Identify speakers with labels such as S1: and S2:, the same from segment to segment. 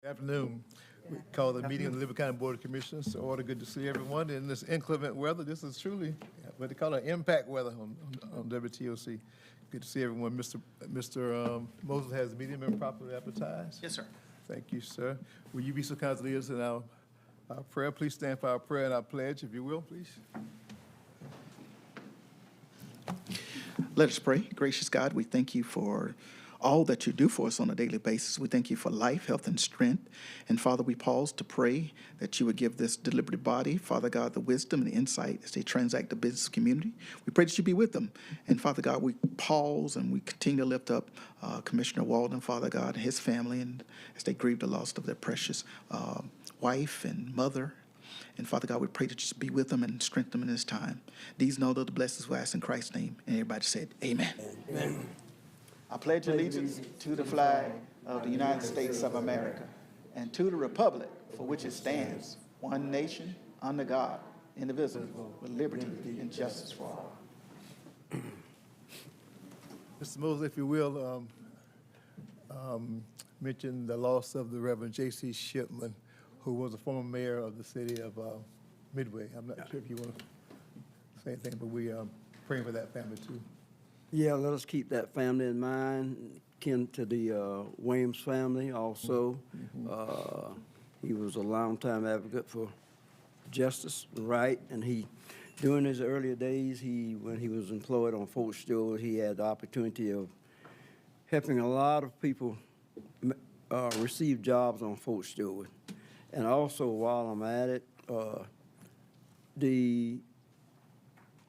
S1: Afternoon. We call the meeting of the Liberty County Board of Commissioners to order. Good to see everyone in this inclement weather. This is truly what they call it impact weather on WTOC. Good to see everyone. Mr. Moses has the meeting been properly advertised?
S2: Yes, sir.
S1: Thank you, sir. Will you be so kind to lead us in our prayer? Please stand for our prayer and our pledge, if you will, please.
S3: Let us pray. Gracious God, we thank you for all that you do for us on a daily basis. We thank you for life, health, and strength. And Father, we pause to pray that you would give this deliberative body, Father God, the wisdom and the insight as they transact the business community. We pray that you be with them. And Father God, we pause and we continue to lift up Commissioner Walden, Father God, and his family, and as they grieve the loss of their precious wife and mother. And Father God, we pray that you just be with them and strengthen them in this time. These and all other blessings we ask in Christ's name. And everybody said, amen. Amen. I pledge allegiance to the flag of the United States of America and to the republic for which it stands, one nation, under God, indivisible, with liberty and justice for all.
S1: Mr. Moses, if you will, mention the loss of the Reverend J.C. Shipman, who was a former mayor of the city of Midway. I'm not sure if you want to say anything, but we are praying for that family too.
S4: Yeah, let us keep that family in mind, kin to the Williams family also. He was a longtime advocate for justice and right, and during his earlier days, when he was employed on Fort Stewart, he had the opportunity of helping a lot of people receive jobs on Fort Stewart. And also, while I'm at it,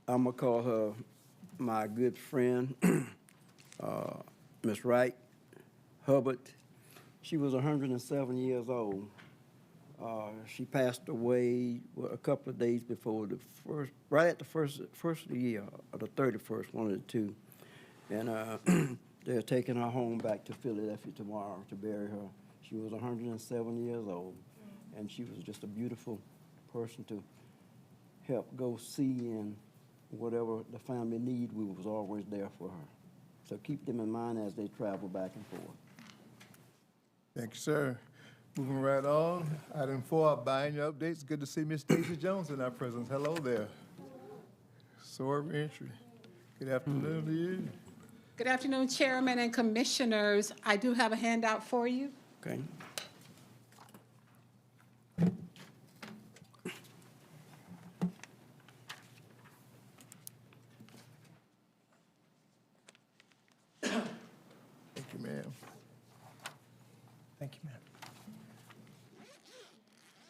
S4: I'm gonna call her my good friend, Miss Wright Hubbard. She was 107 years old. She passed away a couple of days before right at the first of the year, or the 31st, one of the two. And they're taking her home back to Philadelphia tomorrow to bury her. She was 107 years old, and she was just a beautiful person to help go see, and whatever the family need, we was always there for her. So keep them in mind as they travel back and forth.
S1: Thank you, sir. Moving right on. Item 4, buying your updates. Good to see Miss Daisy Jones in our presence. Hello there. SOAR reentry. Good afternoon to you.
S5: Good afternoon, Chairman and Commissioners. I do have a handout for you.
S4: Okay.
S1: Thank you, ma'am.
S2: Thank you, ma'am.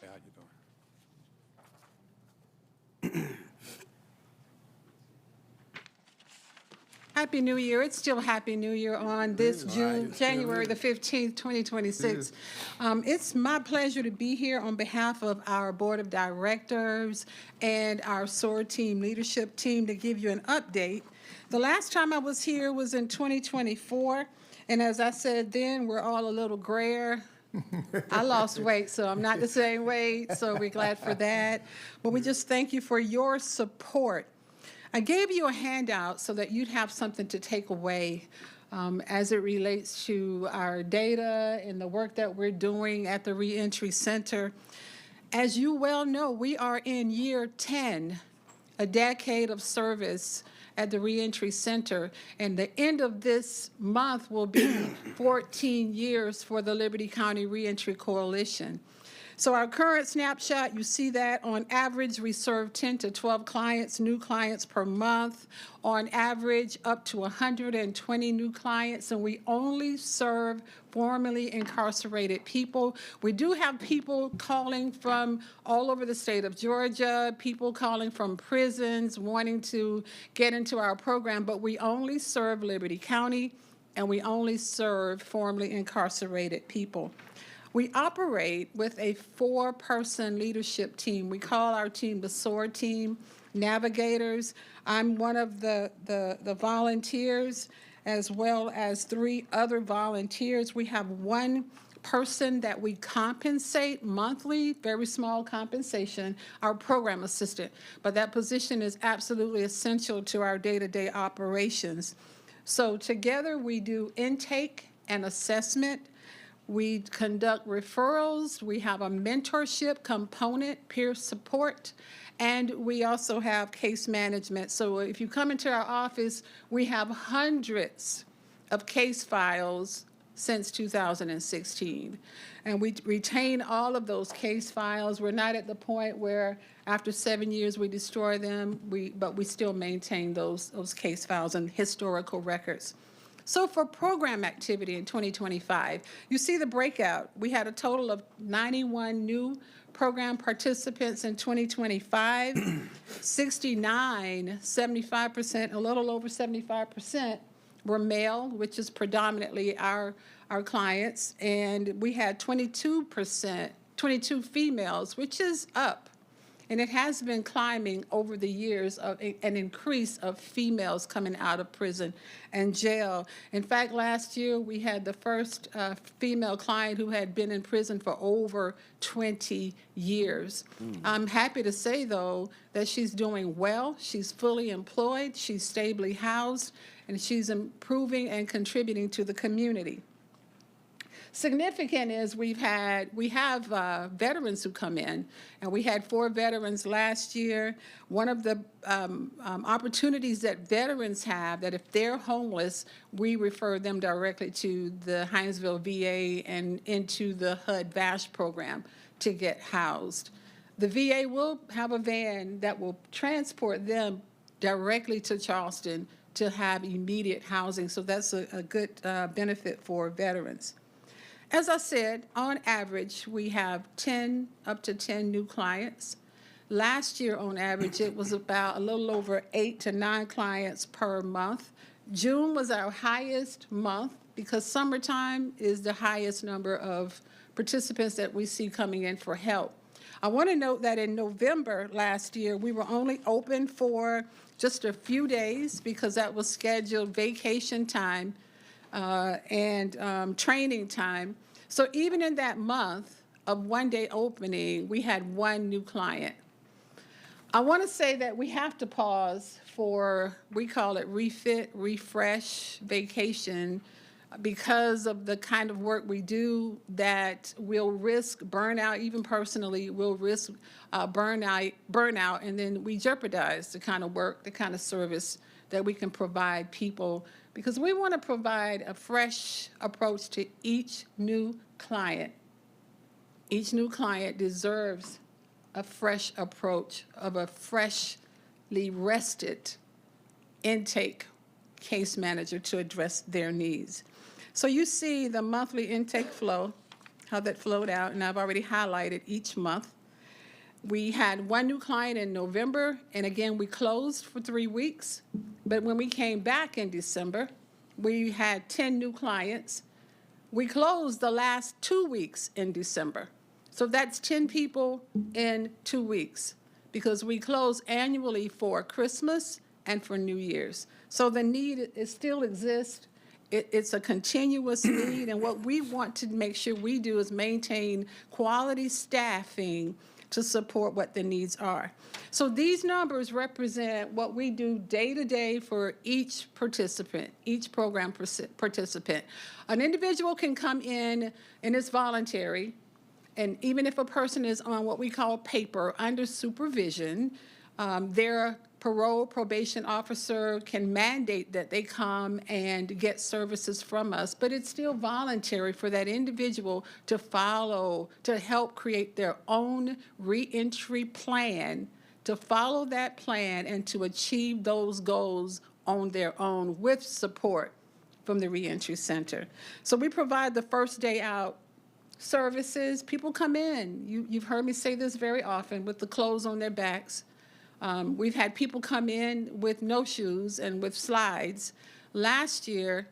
S2: Hey, how you doing?
S5: Happy New Year. It's still Happy New Year on this January the 15th, 2026. It's my pleasure to be here on behalf of our Board of Directors and our SOAR team leadership team to give you an update. The last time I was here was in 2024, and as I said then, we're all a little grayer. I lost weight, so I'm not the same weight, so we're glad for that. But we just thank you for your support. I gave you a handout so that you'd have something to take away as it relates to our data and the work that we're doing at the Reentry Center. As you well know, we are in year 10, a decade of service at the Reentry Center, and the end of this month will be 14 years for the Liberty County Reentry Coalition. So our current snapshot, you see that on average, we serve 10 to 12 clients, new clients per month. On average, up to 120 new clients, and we only serve formerly incarcerated people. We do have people calling from all over the state of Georgia, people calling from prisons, wanting to get into our program, but we only serve Liberty County, and we only serve formerly incarcerated people. We operate with a 4-person leadership team. We call our team the SOAR team, navigators. I'm one of the volunteers, as well as 3 other volunteers. We have 1 person that we compensate monthly, very small compensation, our program assistant. But that position is absolutely essential to our day-to-day operations. So together we do intake and assessment. We conduct referrals. We have a mentorship component, peer support, and we also have case management. So if you come into our office, we have hundreds of case files since 2016. And we retain all of those case files. We're not at the point where after 7 years we destroy them, but we still maintain those case files and historical records. So for program activity in 2025, you see the breakout. We had a total of 91 new program participants in 2025, 69, 75%, a little over 75% were male, which is predominantly our clients, and we had 22%, 22 females, which is up. And it has been climbing over the years of an increase of females coming out of prison and jail. In fact, last year we had the first female client who had been in prison for over 20 years. I'm happy to say, though, that she's doing well. She's fully employed, she's stably housed, and she's improving and contributing to the community. Significant is we have veterans who come in, and we had 4 veterans last year. One of the opportunities that veterans have, that if they're homeless, we refer them directly to the Hinesville VA and into the HUD-VASH program to get housed. The VA will have a van that will transport them directly to Charleston to have immediate housing, so that's a good benefit for veterans. As I said, on average, we have up to 10 new clients. Last year, on average, it was about a little over 8 to 9 clients per month. June was our highest month because summertime is the highest number of participants that we see coming in for help. I want to note that in November last year, we were only open for just a few days because that was scheduled vacation time and training time. So even in that month of one-day opening, we had 1 new client. I want to say that we have to pause for, we call it refit, refresh, vacation, because of the kind of work we do that will risk burnout, even personally, will risk burnout, and then we jeopardize the kind of work, the kind of service that we can provide people, because we want to provide a fresh approach to each new client. Each new client deserves a fresh approach of a freshly rested intake case manager to address their needs. So you see the monthly intake flow, how that flowed out, and I've already highlighted each month. We had 1 new client in November, and again, we closed for 3 weeks. But when we came back in December, we had 10 new clients. We closed the last 2 weeks in December. So that's 10 people in 2 weeks because we close annually for Christmas and for New Year's. So the need still exists. It's a continuous need, and what we want to make sure we do is maintain quality staffing to support what the needs are. So these numbers represent what we do day to day for each participant, each program participant. An individual can come in and it's voluntary, and even if a person is on what we call paper under supervision, their parole probation officer can mandate that they come and get services from us, but it's still voluntary for that individual to follow, to help create their own reentry plan, to follow that plan and to achieve those goals on their own with support from the reentry center. So we provide the first day out services. People come in, you've heard me say this very often, with the clothes on their backs. We've had people come in with no shoes and with slides. Last year,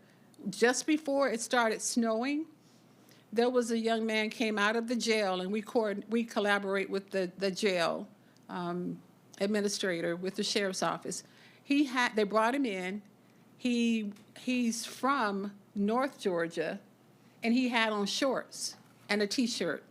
S5: just before it started snowing, there was a young man came out of the jail, and we collaborate with the jail administrator with the sheriff's office. They brought him in. He's from North Georgia, and he had on shorts and a T-shirt,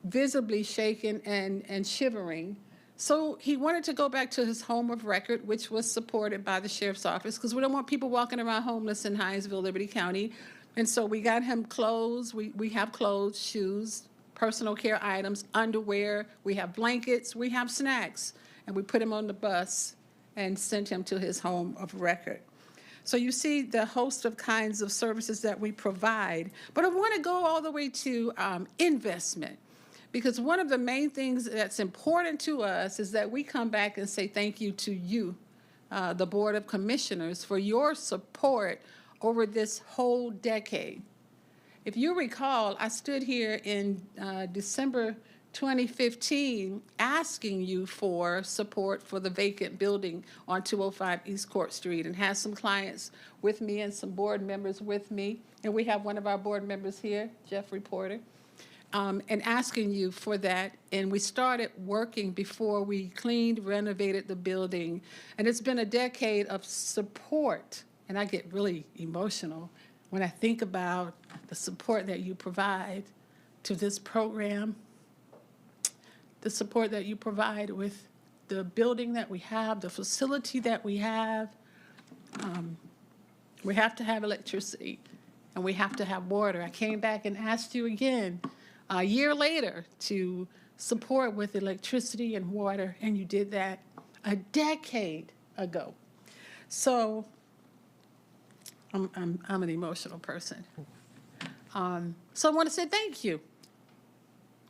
S5: visibly shaken and shivering. So he wanted to go back to his home of record, which was supported by the sheriff's office, because we don't want people walking around homeless in Hinesville, Liberty County. And so we got him clothes. We have clothes, shoes, personal care items, underwear. We have blankets. We have snacks. And we put him on the bus and sent him to his home of record. So you see the host of kinds of services that we provide. But I want to go all the way to investment. Because one of the main things that's important to us is that we come back and say thank you to you, the Board of Commissioners, for your support over this whole decade. If you recall, I stood here in December 2015 asking you for support for the vacant building on 205 East Court Street, and had some clients with me and some board members with me. And we have one of our board members here, Jeffrey Porter, and asking you for that. And we started working before we cleaned, renovated the building. And it's been a decade of support. And I get really emotional when I think about the support that you provide to this program, the support that you provide with the building that we have, the facility that we have. We have to have electricity, and we have to have water. I came back and asked you again a year later to support with electricity and water, and you did that a decade ago. So I'm an emotional person. So I want to say thank you.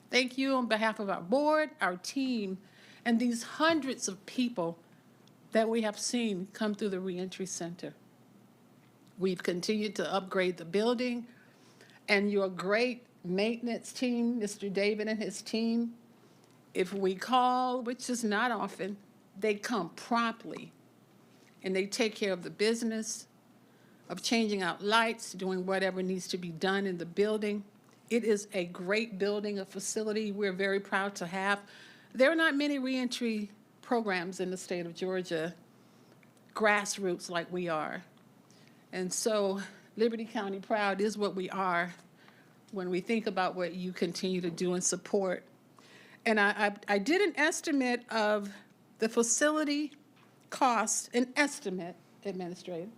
S5: Thank you on behalf of our board, our team, and these hundreds of people that we have seen come through the Reentry Center. We've continued to upgrade the building, and your great maintenance team, Mr. David and his team, if we call, which is not often, they come promptly, and they take care of the business of changing out lights, doing whatever needs to be done in the building. It is a great building, a facility we're very proud to have. There are not many reentry programs in the state of Georgia, grassroots like we are. And so Liberty County Proud is what we are when we think about what you continue to do and support. And I did an estimate of the facility cost, an estimate, Administrator,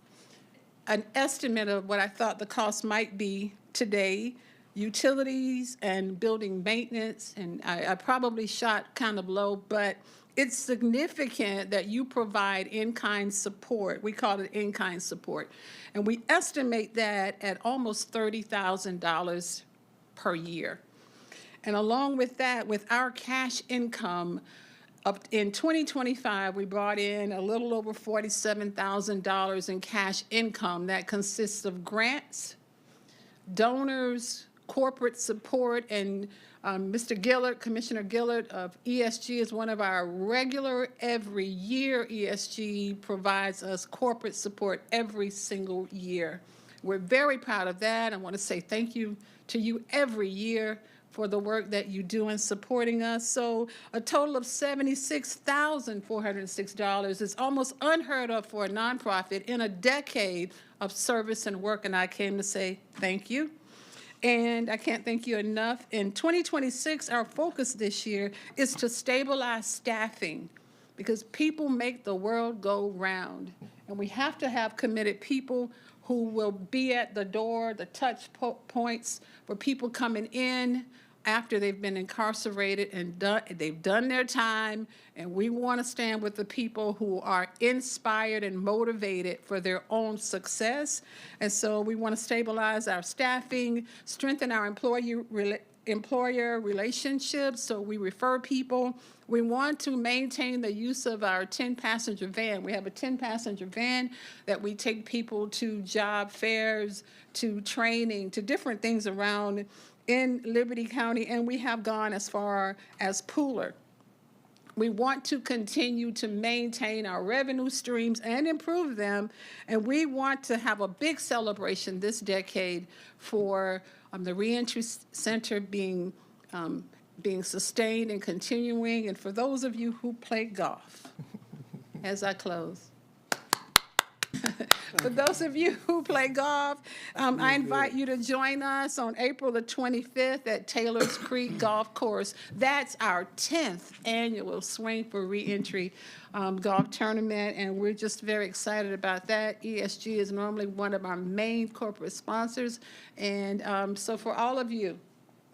S5: an estimate of what I thought the cost might be today, utilities and building maintenance, and I probably shot kind of low, but it's significant that you provide in-kind support. We call it in-kind support. And we estimate that at almost $30,000 per year. And along with that, with our cash income, in 2025, we brought in a little over $47,000 in cash income that consists of grants, donors, corporate support, and Mr. Gillard, Commissioner Gillard of ESG is one of our regular, every year ESG provides us corporate support every single year. We're very proud of that. I want to say thank you to you every year for the work that you do in supporting us. So a total of $76,406 is almost unheard of for a nonprofit in a decade of service and work, and I came to say thank you. And I can't thank you enough. In 2026, our focus this year is to stabilize staffing, because people make the world go round. And we have to have committed people who will be at the door, the touch points for people coming in after they've been incarcerated and they've done their time. And we want to stand with the people who are inspired and motivated for their own success. And so we want to stabilize our staffing, strengthen our employer relationships, so we refer people. We want to maintain the use of our 10-passenger van. We have a 10-passenger van that we take people to job fairs, to training, to different things around in Liberty County, and we have gone as far as Pooler. We want to continue to maintain our revenue streams and improve them, and we want to have a big celebration this decade for the Reentry Center being sustained and continuing, and for those of you who play golf, as I close. For those of you who play golf, I invite you to join us on April the 25th at Taylor's Creek Golf Course. That's our 10th annual Swing for Reentry golf tournament, and we're just very excited about that. ESG is normally one of our main corporate sponsors, and so for all of you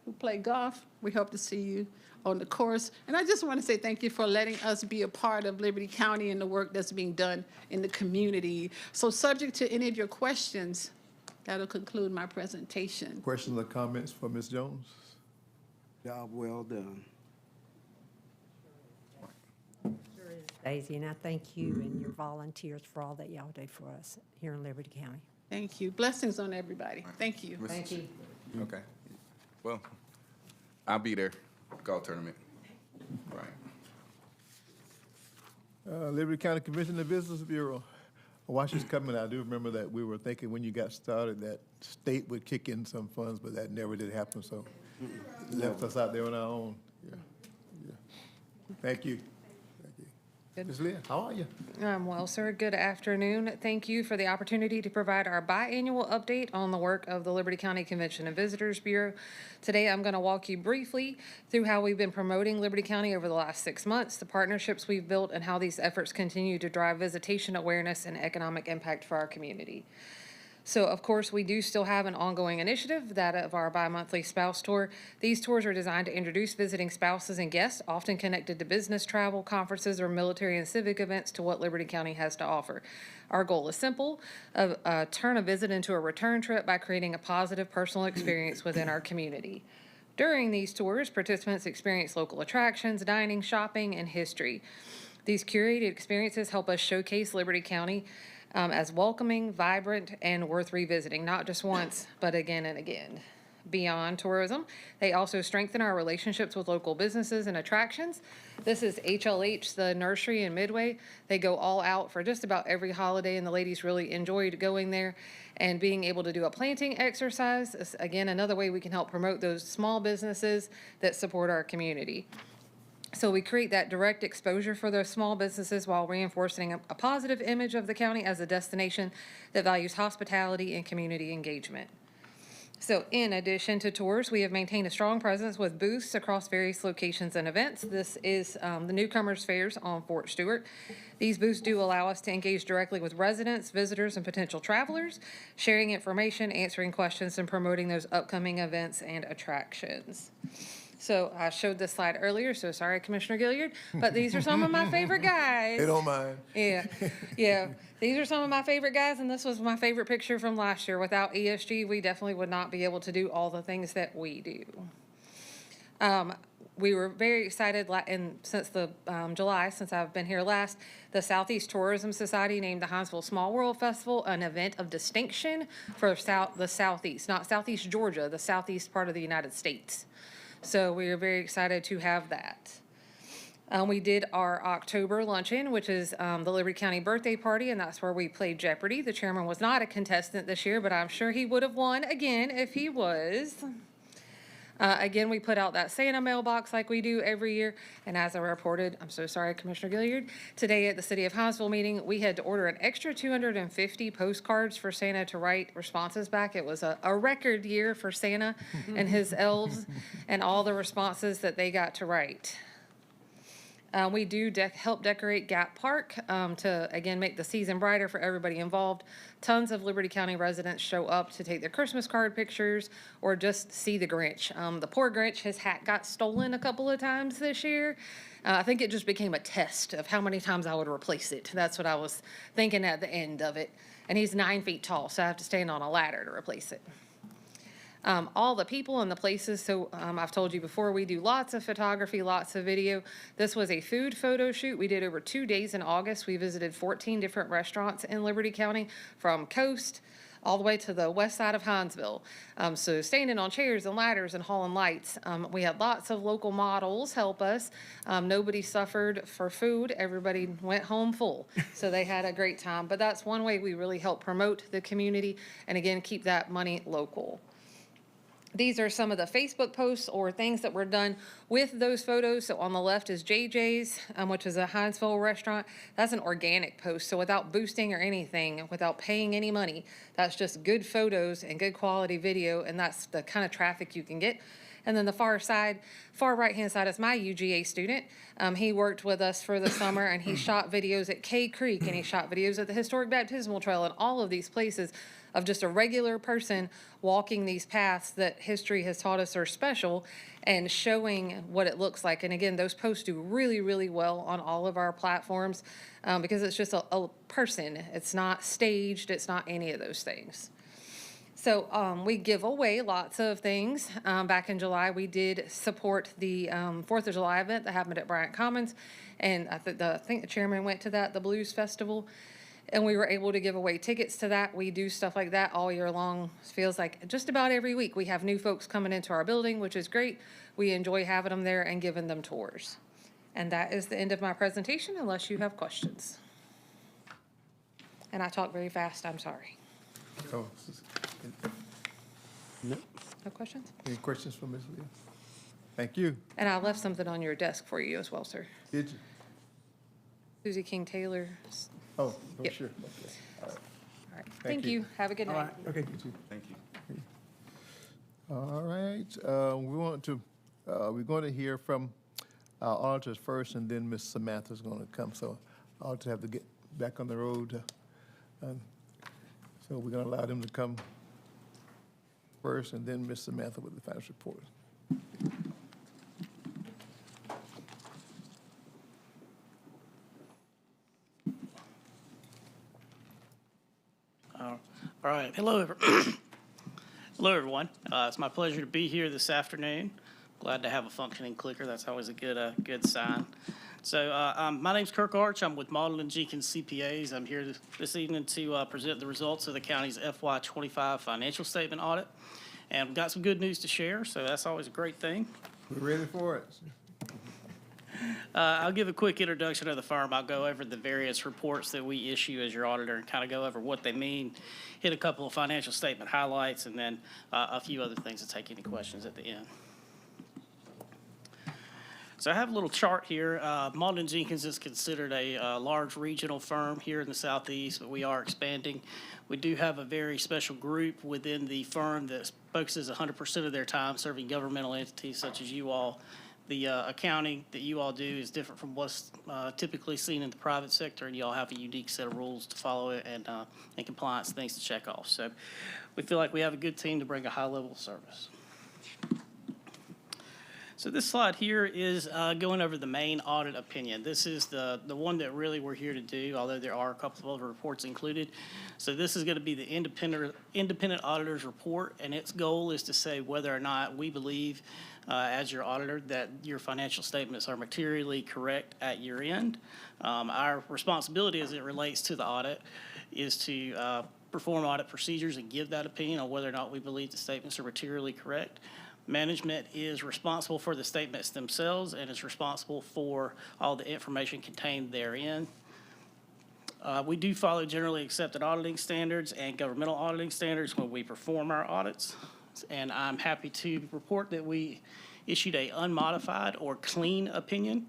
S5: who play golf, we hope to see you on the course. And I just want to say thank you for letting us be a part of Liberty County and the work that's being done in the community. So subject to any of your questions, that'll conclude my presentation.
S1: Questions or comments for Ms. Jones?
S4: Job well done.
S6: Daisy, and I thank you and your volunteers for all that y'all do for us here in Liberty County.
S5: Thank you. Blessings on everybody. Thank you.
S6: Thank you.
S2: Okay. Well, I'll be there. Golf tournament. Right.
S1: Liberty County Commission of Business Bureau. Watch this coming. I do remember that we were thinking when you got started that state would kick in some funds, but that never did happen, so it left us out there on our own. Yeah, yeah. Thank you. Thank you. Ms. Leah, how are you?
S7: Well, sir, good afternoon. Thank you for the opportunity to provide our biannual update on the work of the Liberty County Convention and Visitors Bureau. Today, I'm going to walk you briefly through how we've been promoting Liberty County over the last 6 months, the partnerships we've built, and how these efforts continue to drive visitation awareness and economic impact for our community. So, of course, we do still have an ongoing initiative, that of our bi-monthly spouse tour. These tours are designed to introduce visiting spouses and guests, often connected to business travel, conferences, or military and civic events, to what Liberty County has to offer. Our goal is simple: turn a visit into a return trip by creating a positive personal experience within our community. During these tours, participants experience local attractions, dining, shopping, and history. These curated experiences help us showcase Liberty County as welcoming, vibrant, and worth revisiting, not just once, but again and again. Beyond tourism, they also strengthen our relationships with local businesses and attractions. This is HLH, the nursery in Midway. They go all out for just about every holiday, and the ladies really enjoyed going there. And being able to do a planting exercise is, again, another way we can help promote those small businesses that support our community. So we create that direct exposure for those small businesses while reinforcing a positive image of the county as a destination that values hospitality and community engagement. So in addition to tours, we have maintained a strong presence with booths across various locations and events. This is the Newcomers Fairs on Fort Stewart. These booths do allow us to engage directly with residents, visitors, and potential travelers, sharing information, answering questions, and promoting those upcoming events and attractions. So I showed this slide earlier, so sorry, Commissioner Gilliard, but these are some of my favorite guys.
S1: They don't mind.
S7: Yeah, yeah. These are some of my favorite guys, and this was my favorite picture from last year. Without ESG, we definitely would not be able to do all the things that we do. We were very excited, and since the July, since I've been here last, the Southeast Tourism Society named the Hinesville Small World Festival an event of distinction for the Southeast, not Southeast Georgia, the Southeast part of the United States. So we are very excited to have that. We did our October luncheon, which is the Liberty County birthday party, and that's where we played Jeopardy. The chairman was not a contestant this year, but I'm sure he would have won again if he was. Again, we put out that Santa mailbox like we do every year, and as I reported, I'm so sorry, Commissioner Gilliard, today at the City of Hinesville meeting, we had to order an extra 250 postcards for Santa to write responses back. It was a record year for Santa and his elves and all the responses that they got to write. We do help decorate Gap Park to, again, make the season brighter for everybody involved. Tons of Liberty County residents show up to take their Christmas card pictures or just see the Grinch. The poor Grinch, his hat got stolen a couple of times this year. I think it just became a test of how many times I would replace it. That's what I was thinking at the end of it. And he's 9 feet tall, so I have to stand on a ladder to replace it. All the people and the places, so I've told you before, we do lots of photography, lots of video. This was a food photo shoot we did over 2 days in August. We visited 14 different restaurants in Liberty County, from Coast all the way to the west side of Hinesville. So standing on chairs and ladders and hauling lights. We had lots of local models help us. Nobody suffered for food. Everybody went home full. So they had a great time. But that's one way we really help promote the community and, again, keep that money local. These are some of the Facebook posts or things that were done with those photos. So on the left is JJ's, which is a Hinesville restaurant. That's an organic post. So without boosting or anything, without paying any money, that's just good photos and good quality video. And that's the kind of traffic you can get. And then the far right-hand side is my UGA student. He worked with us for the summer, and he shot videos at Cay Creek, and he shot videos at the Historic Baptismal Trail, and all of these places of just a regular person walking these paths that history has taught us are special and showing what it looks like. And again, those posts do really, really well on all of our platforms because it's just a person. It's not staged. It's not any of those things. So we give away lots of things. Back in July, we did support the 4th of July event that happened at Bryant Commons. And I think the chairman went to that, the Blues Festival. And we were able to give away tickets to that. We do stuff like that all year long. It feels like just about every week we have new folks coming into our building, which is great. We enjoy having them there and giving them tours. And that is the end of my presentation, unless you have questions. And I talk very fast, I'm sorry.
S1: Oh,
S7: No questions?
S1: any questions for Ms. Leah? Thank you.
S7: And I left something on your desk for you as well, sir.
S1: Did you?
S7: Susie King Taylor.
S1: Oh,
S7: Yep.
S1: sure. Okay. All right.
S7: All right,
S1: Thank
S7: thank
S1: you.
S7: you. Have a good night.
S1: Okay, you too.
S2: Thank you.
S1: All right, we're going to hear from our auditors first, and then Ms. Samantha's going to come. So auditor have to get back on the road. So we're going to allow them to come first, and then Ms. Samantha with the financial report.
S8: All right. Hello, hello, everyone. It's my pleasure to be here this afternoon. Glad to have a functioning clicker. That's always a good sign. So my name's Kirk Arch. I'm with Model and Jenkins CPAs. I'm here this evening to present the results of the county's FY25 financial statement audit. And we've got some good news to share, so that's always a great thing.
S1: We're ready for it.
S8: I'll give a quick introduction of the firm. I'll go over the various reports that we issue as your auditor and kind of go over what they mean, hit a couple of financial statement highlights, and then a few other things to take any questions at the end. So I have a little chart here. Malden Jenkins is considered a large regional firm here in the Southeast, but we are expanding. We do have a very special group within the firm that focuses 100% of their time serving governmental entities such as you all. The accounting that you all do is different from what's typically seen in the private sector, and you all have a unique set of rules to follow it and compliance things to check off. So we feel like we have a good team to bring a high level of service. So this slide here is going over the main audit opinion. This is the one that really we're here to do, although there are a couple of other reports included. So this is going to be the independent auditor's report, and its goal is to say whether or not we believe, as your auditor, that your financial statements are materially correct at year end. Our responsibility as it relates to the audit is to perform audit procedures and give that opinion on whether or not we believe the statements are materially correct. Management is responsible for the statements themselves and is responsible for all the information contained therein. We do follow generally accepted auditing standards and governmental auditing standards when we perform our audits. And I'm happy to report that we issued a unmodified or clean opinion.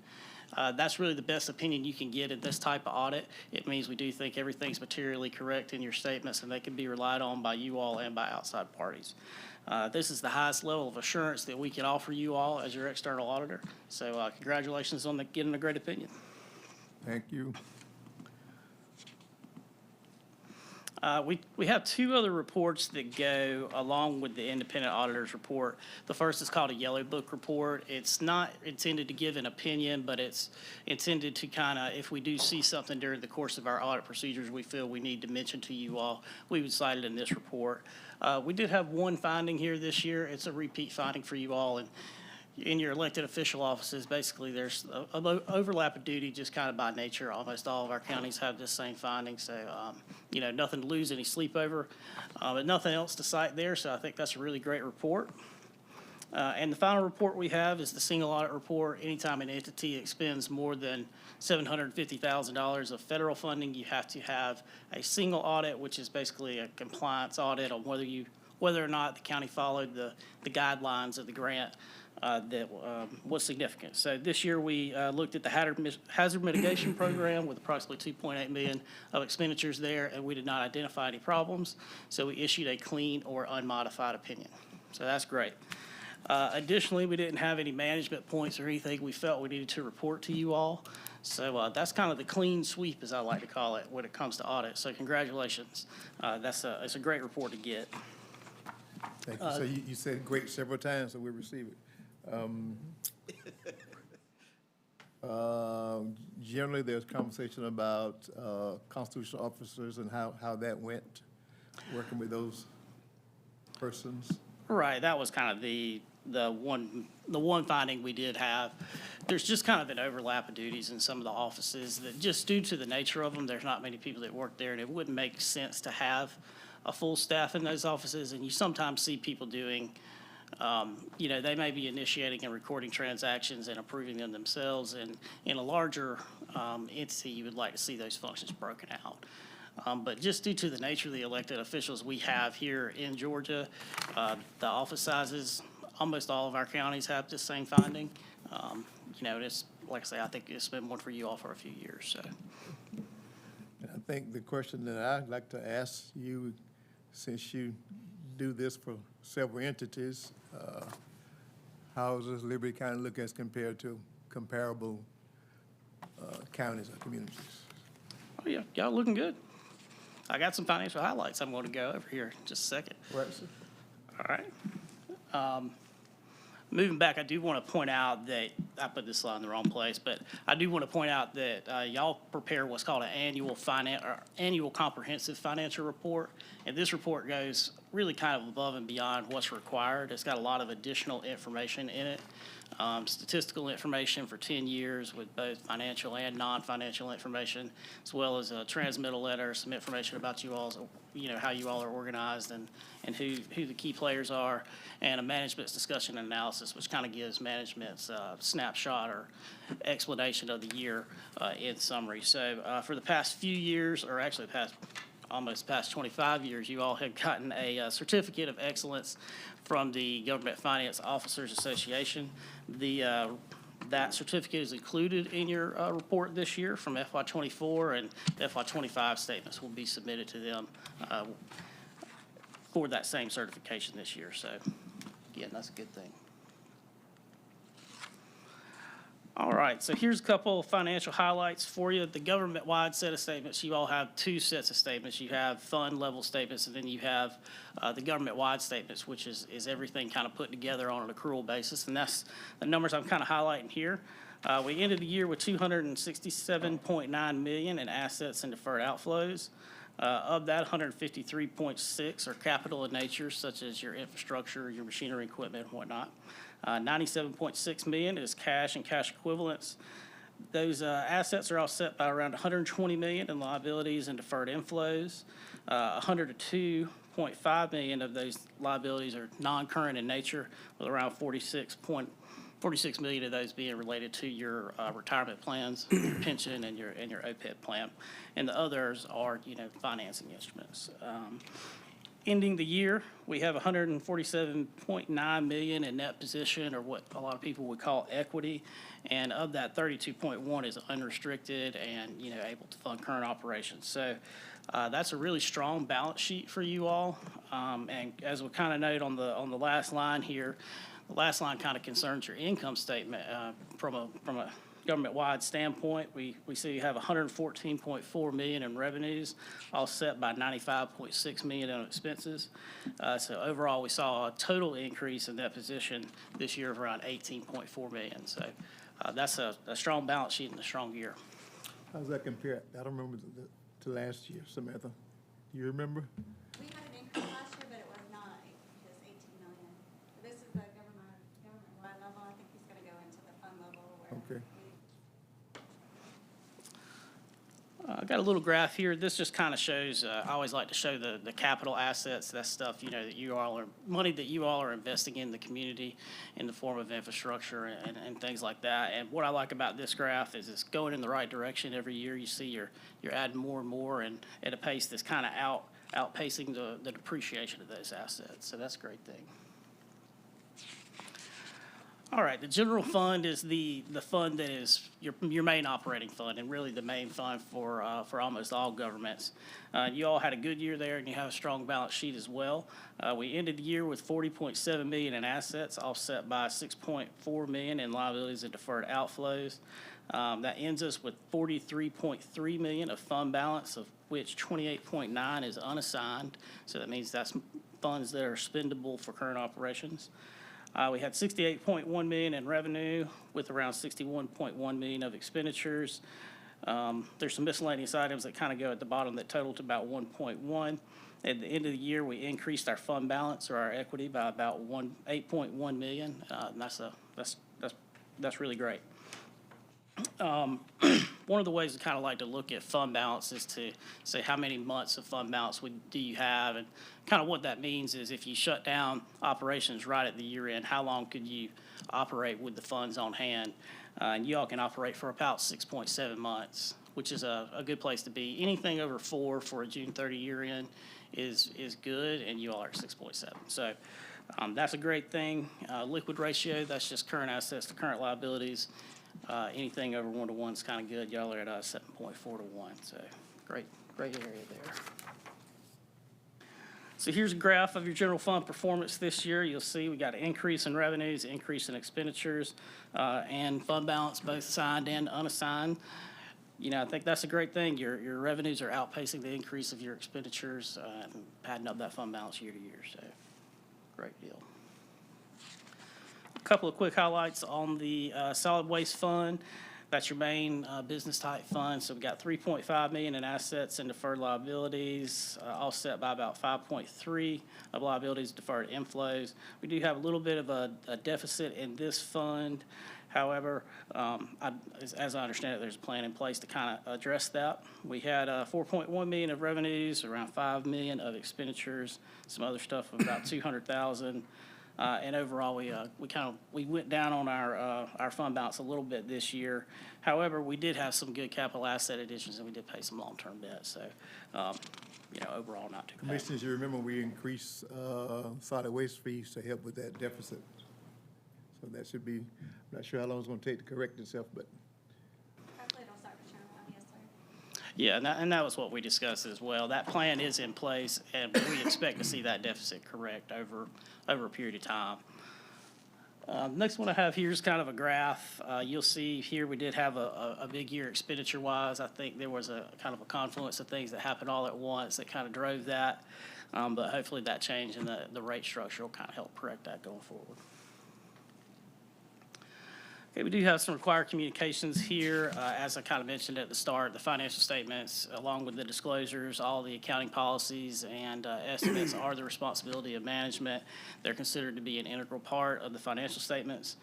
S8: That's really the best opinion you can get in this type of audit. It means we do think everything's materially correct in your statements, and they can be relied on by you all and by outside parties. This is the highest level of assurance that we can offer you all as your external auditor. So congratulations on getting a great opinion.
S1: Thank you.
S8: We have two other reports that go along with the independent auditor's report. The first is called a Yellow Book report. It's not intended to give an opinion, but it's intended to kind of, if we do see something during the course of our audit procedures we feel we need to mention to you all, we would cite it in this report. We did have one finding here this year. It's a repeat finding for you all, and in your elected official offices, basically there's an overlap of duty just kind of by nature. Almost all of our counties have this same finding, so nothing to lose any sleep over, but nothing else to cite there, so I think that's a really great report. And the final report we have is the single audit report. Anytime an entity expends more than $750,000 of federal funding, you have to have a single audit, which is basically a compliance audit on whether you whether or not the county followed the guidelines of the grant that was significant. So this year, we looked at the hazard mitigation program with approximately $2.8 million of expenditures there, and we did not identify any problems. So we issued a clean or unmodified opinion. So that's great. Additionally, we didn't have any management points or anything we felt we needed to report to you all. So that's kind of the clean sweep, as I like to call it, when it comes to audit. So congratulations. It's a great report to get.
S1: Thank you. So you said great several times, so we receive it. Generally, there's conversation about constitutional officers and how that went, working with those persons.
S8: Right, that was kind of the one finding we did have. There's just kind of an overlap of duties in some of the offices that just due to the nature of them, there's not many people that work there, and it wouldn't make sense to have a full staff in those offices. And you sometimes see people doing, they may be initiating and recording transactions and approving them themselves. And in a larger entity, you would like to see those functions broken out. But just due to the nature of the elected officials we have here in Georgia, the office sizes, almost all of our counties have the same finding. It's, like I say, I think it's been one for you all for a few years, so.
S1: And I think the question that I'd like to ask you, since you do this for several entities, how does Liberty County look as compared to comparable counties or communities?
S8: Oh, yeah, y'all looking good. I got some financial highlights I'm going to go over here in just a second.
S1: Right, sir?
S8: All right. Moving back, I do want to point out that, I put this slide in the wrong place, but I do want to point out that y'all prepare what's called an annual comprehensive financial report. And this report goes really kind of above and beyond what's required. It's got a lot of additional information in it. Statistical information for 10 years with both financial and non-financial information, as well as a transmittal letter, some information about you all's, how you all are organized and who the key players are, and a management's discussion and analysis, which kind of gives management's snapshot or explanation of the year in summary. So for the past few years, or actually almost past 25 years, you all have gotten a certificate of excellence from the Government Finance Officers Association. That certificate is included in your report this year from FY24, and FY25 statements will be submitted to them for that same certification this year. So, again, that's a good thing. All right, so here's a couple of financial highlights for you. The government-wide set of statements, you all have two sets of statements. You have fund level statements, and then you have the government-wide statements, which is everything kind of put together on an accrual basis, and that's the numbers I'm kind of highlighting here. We ended the year with $267.9 million in assets and deferred outflows. Of that, 153.6 are capital in nature, such as your infrastructure, your machinery, equipment, and whatnot. 97.6 million is cash and cash equivalents. Those assets are offset by around 120 million in liabilities and deferred inflows. 102.5 million of those liabilities are non-current in nature, with around 46 million of those being related to your retirement plans, your pension, and your OPEB plan, and the others are financing instruments. Ending the year, we have 147.9 million in net position, or what a lot of people would call equity, and of that, 32.1 is unrestricted and able to fund current operations. So that's a really strong balance sheet for you all. And as we kind of note on the last line here, the last line kind of concerns your income statement from a government-wide standpoint. We see you have 114.4 million in revenues, offset by 95.6 million in expenses. So overall, we saw a total increase in that position this year of around 18.4 million. So that's a strong balance sheet and a strong year.
S1: How does that compare? I don't remember to last year, Samantha. Do you remember?
S9: We had an increase last year, but it was not just 18 million. This is the government-wide level. I think he's going to go into the fund level where
S1: Okay.
S8: I've got a little graph here. This just kind of shows, I always like to show the capital assets. That's stuff, that you all are, money that you all are investing in the community in the form of infrastructure and things like that. And what I like about this graph is it's going in the right direction every year. You see you're adding more and more and at a pace that's kind of outpacing the depreciation of those assets. So that's a great thing. All right, the general fund is the fund that is your main operating fund and really the main fund for almost all governments. You all had a good year there and you have a strong balance sheet as well. We ended the year with $40.7 million in assets offset by $6.4 million in liabilities and deferred outflows. That ends us with $43.3 million of fund balance, of which 28.9 is unassigned. So that means that's funds that are spendable for current operations. We had $68.1 million in revenue with around $61.1 million of expenditures. There's some miscellaneous items that kind of go at the bottom that total to about 1.1. At the end of the year, we increased our fund balance or our equity by about $8.1 million. And that's really great. One of the ways we kind of like to look at fund balance is to say how many months of fund balance do you have, and kind of what that means is if you shut down operations right at the year end, how long could you operate with the funds on hand? And you all can operate for about 6.7 months, which is a good place to be. Anything over 4 for a June 30 year end is good, and you all are at 6.7. So that's a great thing. Liquid ratio, that's just current assets to current liabilities. Anything over 1 to 1 is kind of good. Y'all are at 7.4 to 1, so great area there. So here's a graph of your general fund performance this year. You'll see we got an increase in revenues, increase in expenditures, and fund balance, both assigned and unassigned. I think that's a great thing. Your revenues are outpacing the increase of your expenditures and padding up that fund balance year to year, so great deal. A couple of quick highlights on the solid waste fund. That's your main business type fund. So we got $3.5 million in assets and deferred liabilities, offset by about 5.3 of liabilities deferred inflows. We do have a little bit of a deficit in this fund. However, as I understand it, there's a plan in place to kind of address that. We had $4.1 million of revenues, around $5 million of expenditures, some other stuff of about $200,000. And overall, we went down on our fund balance a little bit this year. However, we did have some good capital asset additions, and we did pay some long-term debt. So, overall, not too bad.
S1: Commissioners, you remember we increased solid waste fees to help with that deficit. So that should be, I'm not sure how long it's going to take to correct itself, but.
S9: Hopefully it'll start to turn around, yes, sir.
S8: Yeah, and that was what we discussed as well. That plan is in place, and we expect to see that deficit correct over a period of time. Next one I have here is kind of a graph. You'll see here we did have a big year expenditure-wise. I think there was a kind of a confluence of things that happened all at once that kind of drove that. But hopefully that change in the rate structure will kind of help correct that going forward. Okay, we do have some required communications here. As I kind of mentioned at the start, the financial statements, along with the disclosures, all the accounting policies and estimates are the responsibility of management. They're considered to be an integral part of the financial statements.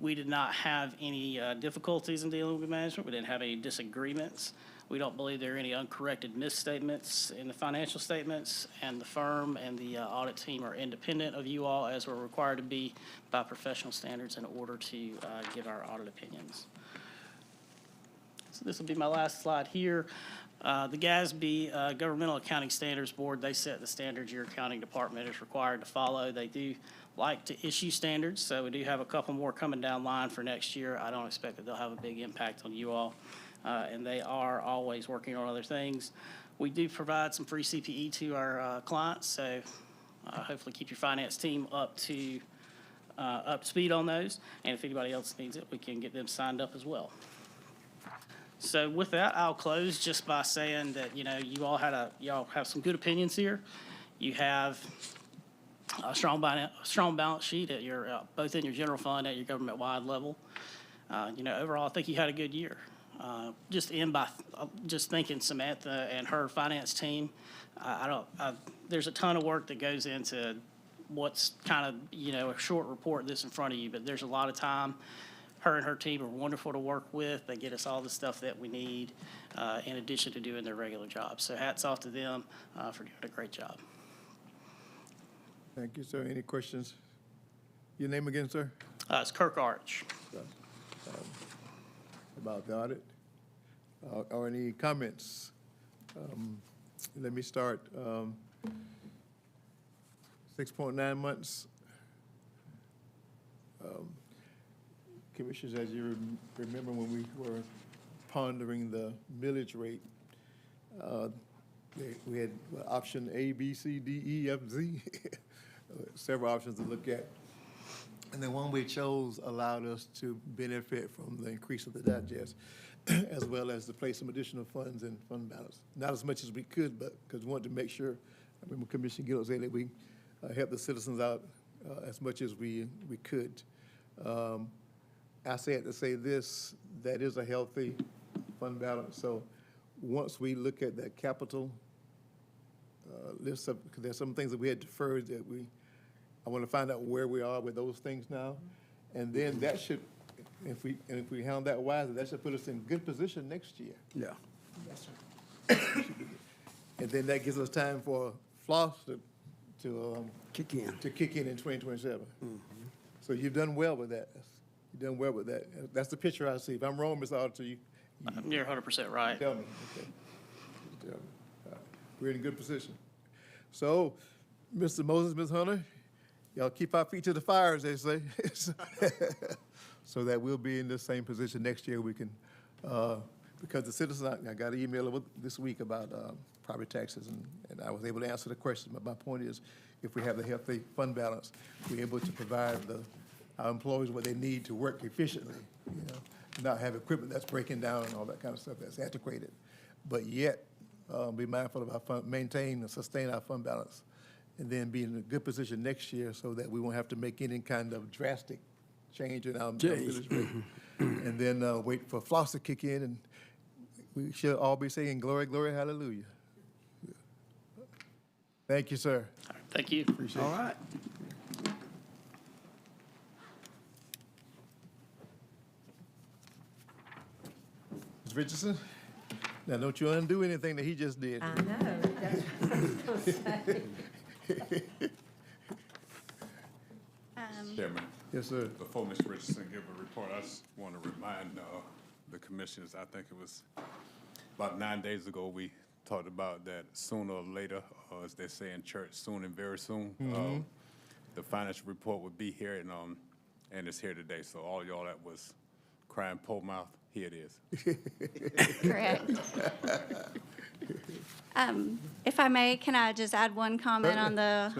S8: We did not have any difficulties in dealing with management. We didn't have any disagreements. We don't believe there are any uncorrected misstatements in the financial statements, and the firm and the audit team are independent of you all, as we're required to be by professional standards in order to give our audit opinions. So this will be my last slide here. The GASB, Governmental Accounting Standards Board, they set the standards your accounting department is required to follow. They do like to issue standards, so we do have a couple more coming down line for next year. I don't expect that they'll have a big impact on you all. And they are always working on other things. We do provide some free CPE to our clients, so hopefully keep your finance team up to speed on those. And if anybody else needs it, we can get them signed up as well. So with that, I'll close just by saying that you all have some good opinions here. You have a strong balance sheet at your both in your general fund and at your government-wide level. Overall, I think you had a good year. Just end by just thanking Samantha and her finance team. There's a ton of work that goes into what's kind of, a short report that's in front of you, but there's a lot of time. Her and her team are wonderful to work with. They get us all the stuff that we need in addition to doing their regular job. So hats off to them for doing a great job.
S1: Thank you, sir. Any questions? Your name again, sir?
S8: It's Kirk Arch.
S1: About the audit? Or any comments? Let me start. 6.9 months. Commissioners, as you remember when we were pondering the millage rate, we had option A, B, C, D, E, F, Z, several options to look at. And the one we chose allowed us to benefit from the increase of the digest, as well as to place some additional funds in fund balance. Not as much as we could, but because we wanted to make sure, I remember Commissioner Gill said that we help the citizens out as much as we could. I say it to say this, that is a healthy fund balance. So once we look at that capital list of, because there's some things that we had deferred that I want to find out where we are with those things now. And then that should, if we handle that wisely, that should put us in good position next year.
S4: Yeah.
S1: And then that gives us time for floss to
S4: Kick in.
S1: kick in 2027. So you've done well with that. You've done well with that. That's the picture I see. If I'm wrong, Ms. Auditor, you
S8: You're 100% right.
S1: tell me. Okay. Tell me. All right. We're in a good position. So, Mr. Moses, Ms. Hunter, y'all keep our feet to the fire, as they say, so that we'll be in the same position next year. We can, because the citizens, I got an email this week about property taxes, and I was able to answer the question. But my point is, if we have the healthy fund balance, we're able to provide our employees what they need to work efficiently, not have equipment that's breaking down and all that kind of stuff that's antiquated, but yet be mindful of maintain and sustain our fund balance, and then be in a good position next year so that we won't have to make any kind of drastic change in our village rate. And then wait for floss to kick in, and we should all be saying glory, glory, hallelujah. Thank you, sir.
S8: Thank you.
S1: Appreciate it.
S4: All right.
S1: Ms. Richardson, now don't you undo anything that he just did.
S6: I know, that's what I was gonna say.
S10: Chairman,
S1: Yes, sir.
S10: before Mr. Richardson give a report, I just want to remind the commissioners, I think it was about 9 days ago, we talked about that sooner or later, as they say in church, soon and very soon, the financial report would be here, and it's here today. So all y'all that was crying poor mouth, here it is.
S9: Correct. If I may, can I just add one comment on the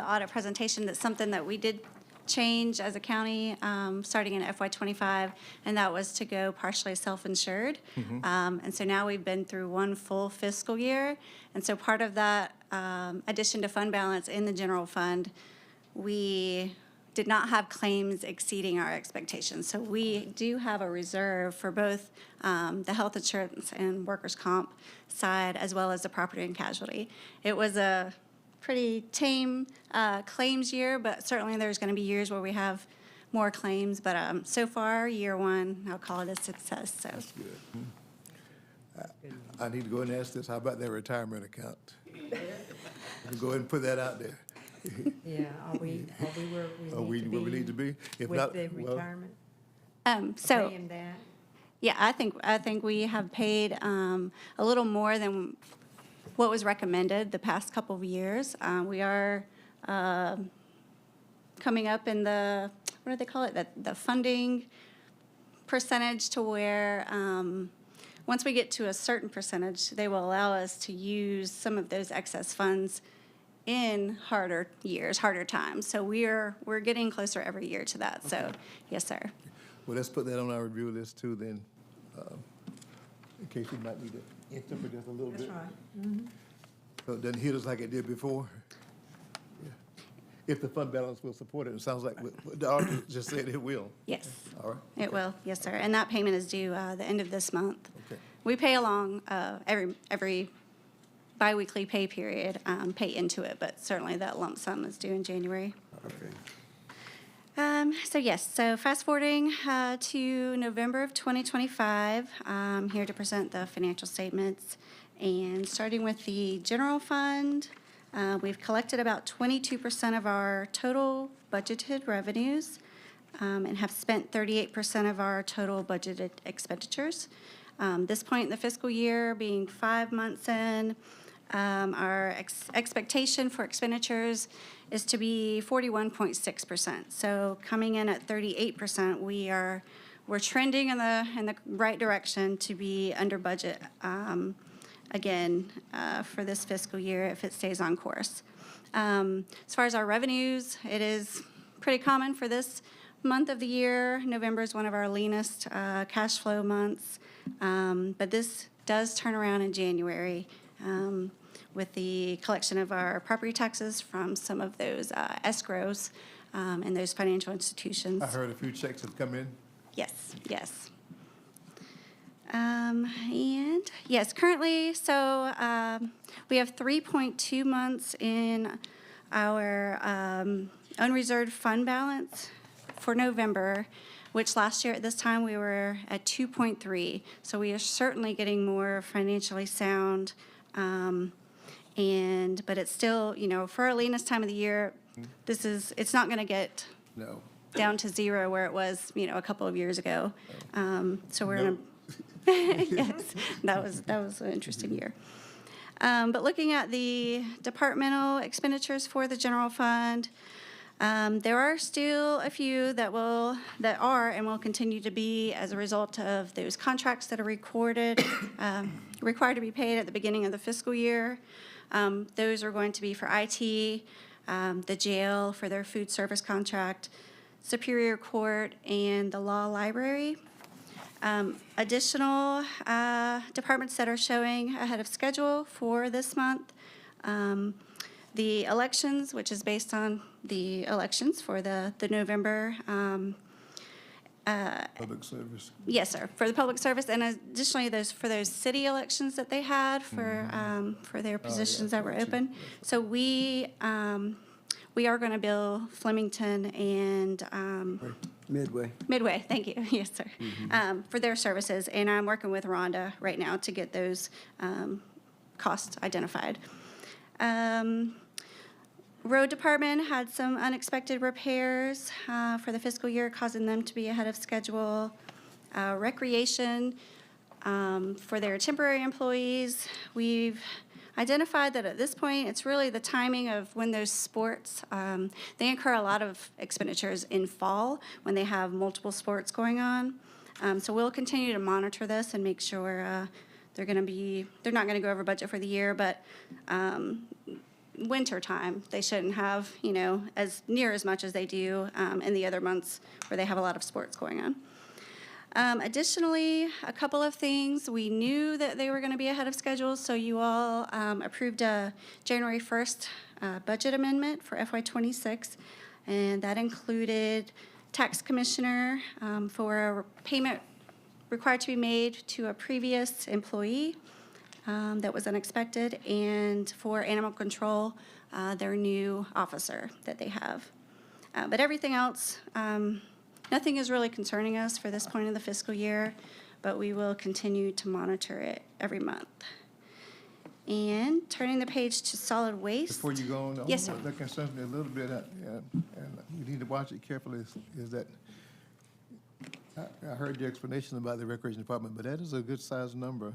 S9: audit presentation? That's something that we did change as a county, starting in FY '25, and that was to go partially self-insured. And so now we've been through one full fiscal year, and so part of that addition to fund balance in the general fund, we did not have claims exceeding our expectations. So we do have a reserve for both the health insurance and workers' comp side, as well as the property and casualty. It was a pretty tame claims year, but certainly there's going to be years where we have more claims. But so far, year one, I'll call it a success. So
S1: I need to go ahead and ask this. How about their retirement account? Go ahead and put that out there.
S6: Yeah, are we where
S1: Are we where we need to be? If
S6: with
S1: not,
S6: the
S1: well,
S6: retirement?
S9: so
S6: Paying that?
S9: yeah, I think we have paid a little more than what was recommended the past couple of years. We are coming up in the, what do they call it, the funding percentage, to where once we get to a certain percentage, they will allow us to use some of those excess funds in harder years, harder times. So we're getting closer every year to that. So yes, sir.
S1: well, let's put that on our review list too then, in case we might need to enter for just a little bit. So it doesn't hit us like it did before. Yeah. If the fund balance will support it, it sounds like what the auditor just said it will.
S9: Yes,
S1: All right.
S9: it will. Yes, sir. And that payment is due the end of this month.
S1: Okay.
S9: We pay along every biweekly pay period, pay into it, but certainly that lump sum is due in January.
S1: Okay.
S9: So fast forwarding to November of 2025, I'm here to present the financial statements. And starting with the general fund, we've collected about 22% of our total budgeted revenues and have spent 38% of our total budgeted expenditures. This point in the fiscal year, being 5 months in, our expectation for expenditures is to be 41.6%. So coming in at 38%, we're trending in the right direction to be under budget again for this fiscal year if it stays on course. As far as our revenues, it is pretty common for this month of the year. November is one of our leanest cash flow months, but this does turn around in January with the collection of our property taxes from some of those escrows and those financial institutions.
S1: I heard a few checks have come in.
S9: Yes, yes. And yes, currently, so we have 3.2 months in our unreserved fund balance for November, which last year at this time we were at 2.3. So we are certainly getting more financially sound. But it's still, for our leanest time of the year, it's not going to get
S1: No.
S9: down to zero where it was, a couple of years ago. So we're in
S1: Nope.
S9: yes, that was an interesting year. But looking at the departmental expenditures for the general fund, there are still a few that are and will continue to be as a result of those contracts that are required to be paid at the beginning of the fiscal year. Those are going to be for IT, the jail for their food service contract, Superior Court, and the law library. Additional departments that are showing ahead of schedule for this month. The elections, which is based on the elections for the November.
S1: Public service.
S9: Yes, sir, for the public service, and additionally for those city elections that they had for their positions that were open. So we are going to bill Flemington and Midway, thank you, yes, sir, for their services. And I'm working with Rhonda right now to get those costs identified. Road Department had some unexpected repairs for the fiscal year, causing them to be ahead of schedule. Recreation, for their temporary employees, we've identified that at this point, it's really the timing of when those sports, they incur a lot of expenditures in fall when they have multiple sports going on. So we'll continue to monitor this and make sure they're not going to go over budget for the year, but winter time, they shouldn't have, as near as much as they do in the other months where they have a lot of sports going on. Additionally, a couple of things, we knew that they were going to be ahead of schedule, so you all approved a January 1st budget amendment for FY26, and that included tax commissioner for a payment required to be made to a previous employee that was unexpected, and for animal control, their new officer that they have. But everything else, nothing is really concerning us for this point in the fiscal year, but we will continue to monitor it every month. And turning the page to solid waste.
S1: Before you go on,
S9: Yes, sir.
S1: that concerns me a little bit, and you need to watch it carefully, is that I heard your explanation about the recreation department, but that is a good-sized number.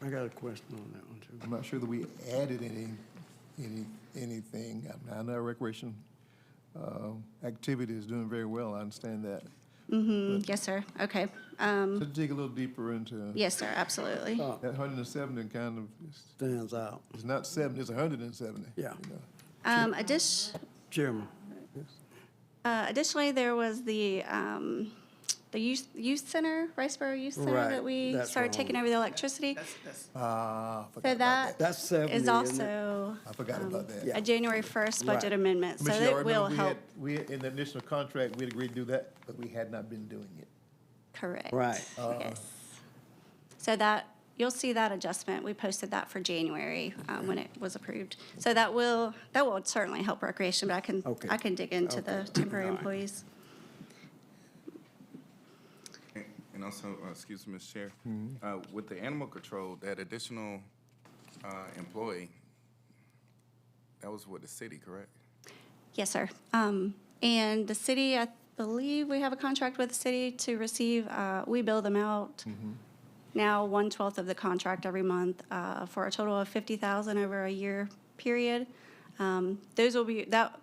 S4: I got a question on that one, too.
S1: I'm not sure that we added anything. I know recreation activity is doing very well, I understand that.
S9: Yes, sir. Okay.
S1: So dig a little deeper into.
S9: Yes, sir, absolutely.
S1: That 170 kind of,
S4: Stands out.
S1: it's not 70, it's 170.
S4: Yeah. Chairman.
S9: Additionally, there was the youth center, Riceboro Youth Center,
S4: Right,
S9: that we
S4: that's
S9: started
S4: wrong.
S9: taking over the electricity.
S1: I
S9: So
S1: forgot about
S9: that
S4: That's 70,
S9: is
S4: isn't it?
S9: also
S1: I forgot about that.
S4: Yeah.
S9: a January 1st budget
S4: Right.
S9: amendment, so
S1: Commissioner,
S9: it will
S1: remember
S9: help.
S1: we had, in the initial contract, we agreed to do that, but we had not been doing it.
S9: Correct.
S4: Right.
S9: Yes. So that you'll see that adjustment. We posted that for January when it was approved. So that will certainly help recreation, but
S4: Okay.
S9: I can dig into the temporary employees.
S2: And also, excuse me, Mr. Chair, with the animal control, that additional employee, that was with the city, correct?
S9: Yes, sir. And the city, I believe we have a contract with the city to receive, we bill them out now 1/12 of the contract every month for a total of $50,000 over a year period. Those will be, that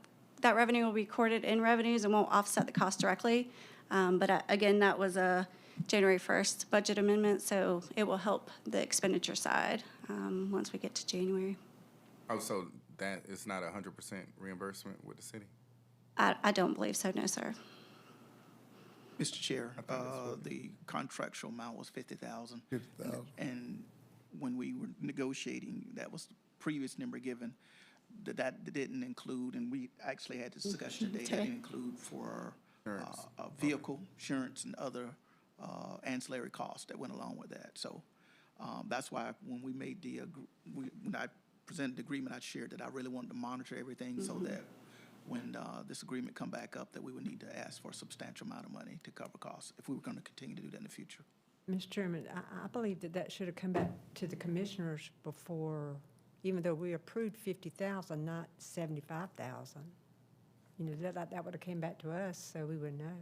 S9: revenue will be recorded in revenues and won't offset the cost directly. But again, that was a January 1st budget amendment, so it will help the expenditure side once we get to January.
S2: Oh, so that is not 100% reimbursement with the city?
S9: I don't believe so, no, sir.
S3: Mr. Chair,
S2: I think that's what-
S3: the contractual amount was 50,000.
S1: 50,000.
S3: And when we were negotiating, that was the previous number given, that didn't include, and we actually had this discussion today, that didn't include for
S2: Insurance.
S3: vehicle insurance and other ancillary costs that went along with that. So that's why when we made when I presented the agreement, I shared that I really wanted to monitor everything so that when this agreement come back up, that we would need to ask for a substantial amount of money to cover costs if we were going to continue to do that in the future.
S6: Mr. Chairman, I believe that should have come back to the commissioners before, even though we approved 50,000, not 75,000. You know, that would have came back to us, so we would know,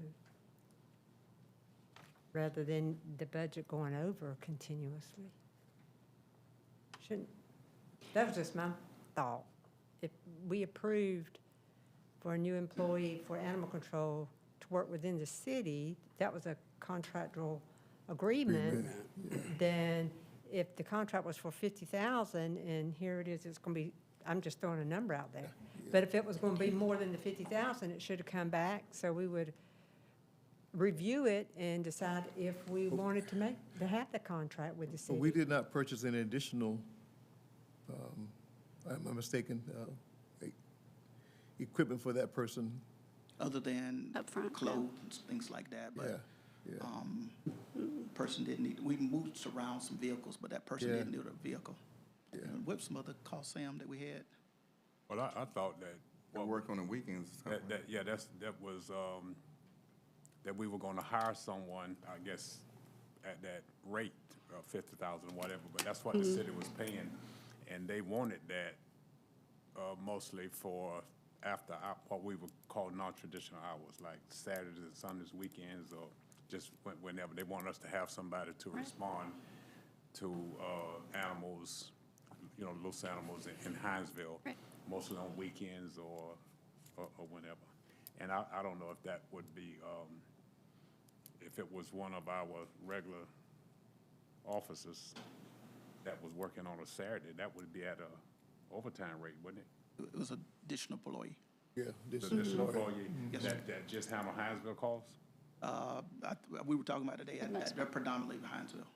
S6: rather than the budget going over continuously. Shouldn't, that was just my thought. If we approved for a new employee for animal control to work within the city, that was a contractual agreement, then if the contract was for 50,000 and here it is, it's going to be, I'm just throwing a number out there. But if it was going to be more than the 50,000, it should have come back, so we would review it and decide if we wanted to have the contract with the
S1: But we
S6: city.
S1: did not purchase any additional, am I mistaken, equipment for that person?
S3: Other than
S9: Upfront, yeah.
S3: clothes, things like that,
S1: Yeah,
S3: but
S1: yeah.
S3: person didn't need, we moved around some vehicles, but that person
S1: Yeah.
S3: didn't need a vehicle.
S1: Yeah.
S3: What some other cost, Sam, that we had?
S10: Well, I thought that,
S2: Or work on the weekends or something?
S10: that was, that we were gonna hire someone, I guess, at that rate of 50,000, whatever, but that's what the city was paying. And they wanted that, mostly for after what we would call non-traditional hours, like Saturdays and Sundays, weekends, or just whenever. They want us to have somebody to respond to, animals, you know, loose animals in Hinesville.
S9: Right.
S10: Mostly on weekends or whenever. And I don't know if that would be, if it was one of our regular officers that was working on a Saturday, that would be at a overtime rate, wouldn't it?
S3: It was additional employee.
S1: Yeah. this
S10: The
S1: is
S10: additional
S1: right.
S10: employee
S3: Yes, sir.
S10: that just handle Hinesville calls?
S3: We were talking about today, they're predominantly Hinesville.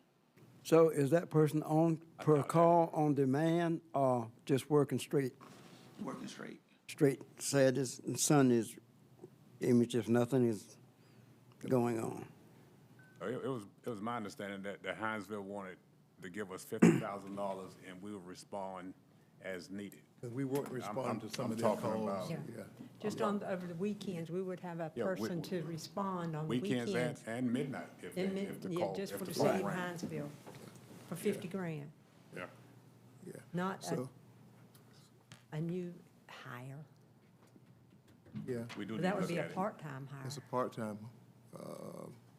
S4: So is that person on per call, on demand, or just working straight Saturdays and Sundays, if nothing is going on?
S10: It was my understanding that Hinesville wanted to give us $50,000 and we would respond as needed.
S1: And we weren't responding to some
S10: I'm
S1: of their
S10: talking
S1: calls.
S10: about-
S6: Yeah.
S1: Yeah.
S6: Just over the weekends, we would have a
S10: Yeah, we-
S6: person to respond on the
S10: Weekends
S6: weekends.
S10: and midnight if
S6: And
S10: the
S6: yeah,
S10: call,
S6: just
S10: if
S6: for the
S10: the phone
S6: city of
S10: rang.
S6: Hinesville, for 50 grand,
S10: Yeah.
S1: Yeah.
S6: not
S1: So,
S6: a new hire.
S1: yeah,
S10: We do need
S6: That
S10: to
S6: would
S10: look
S6: be a
S10: at it.
S6: part-time hire,
S1: it's a part-time,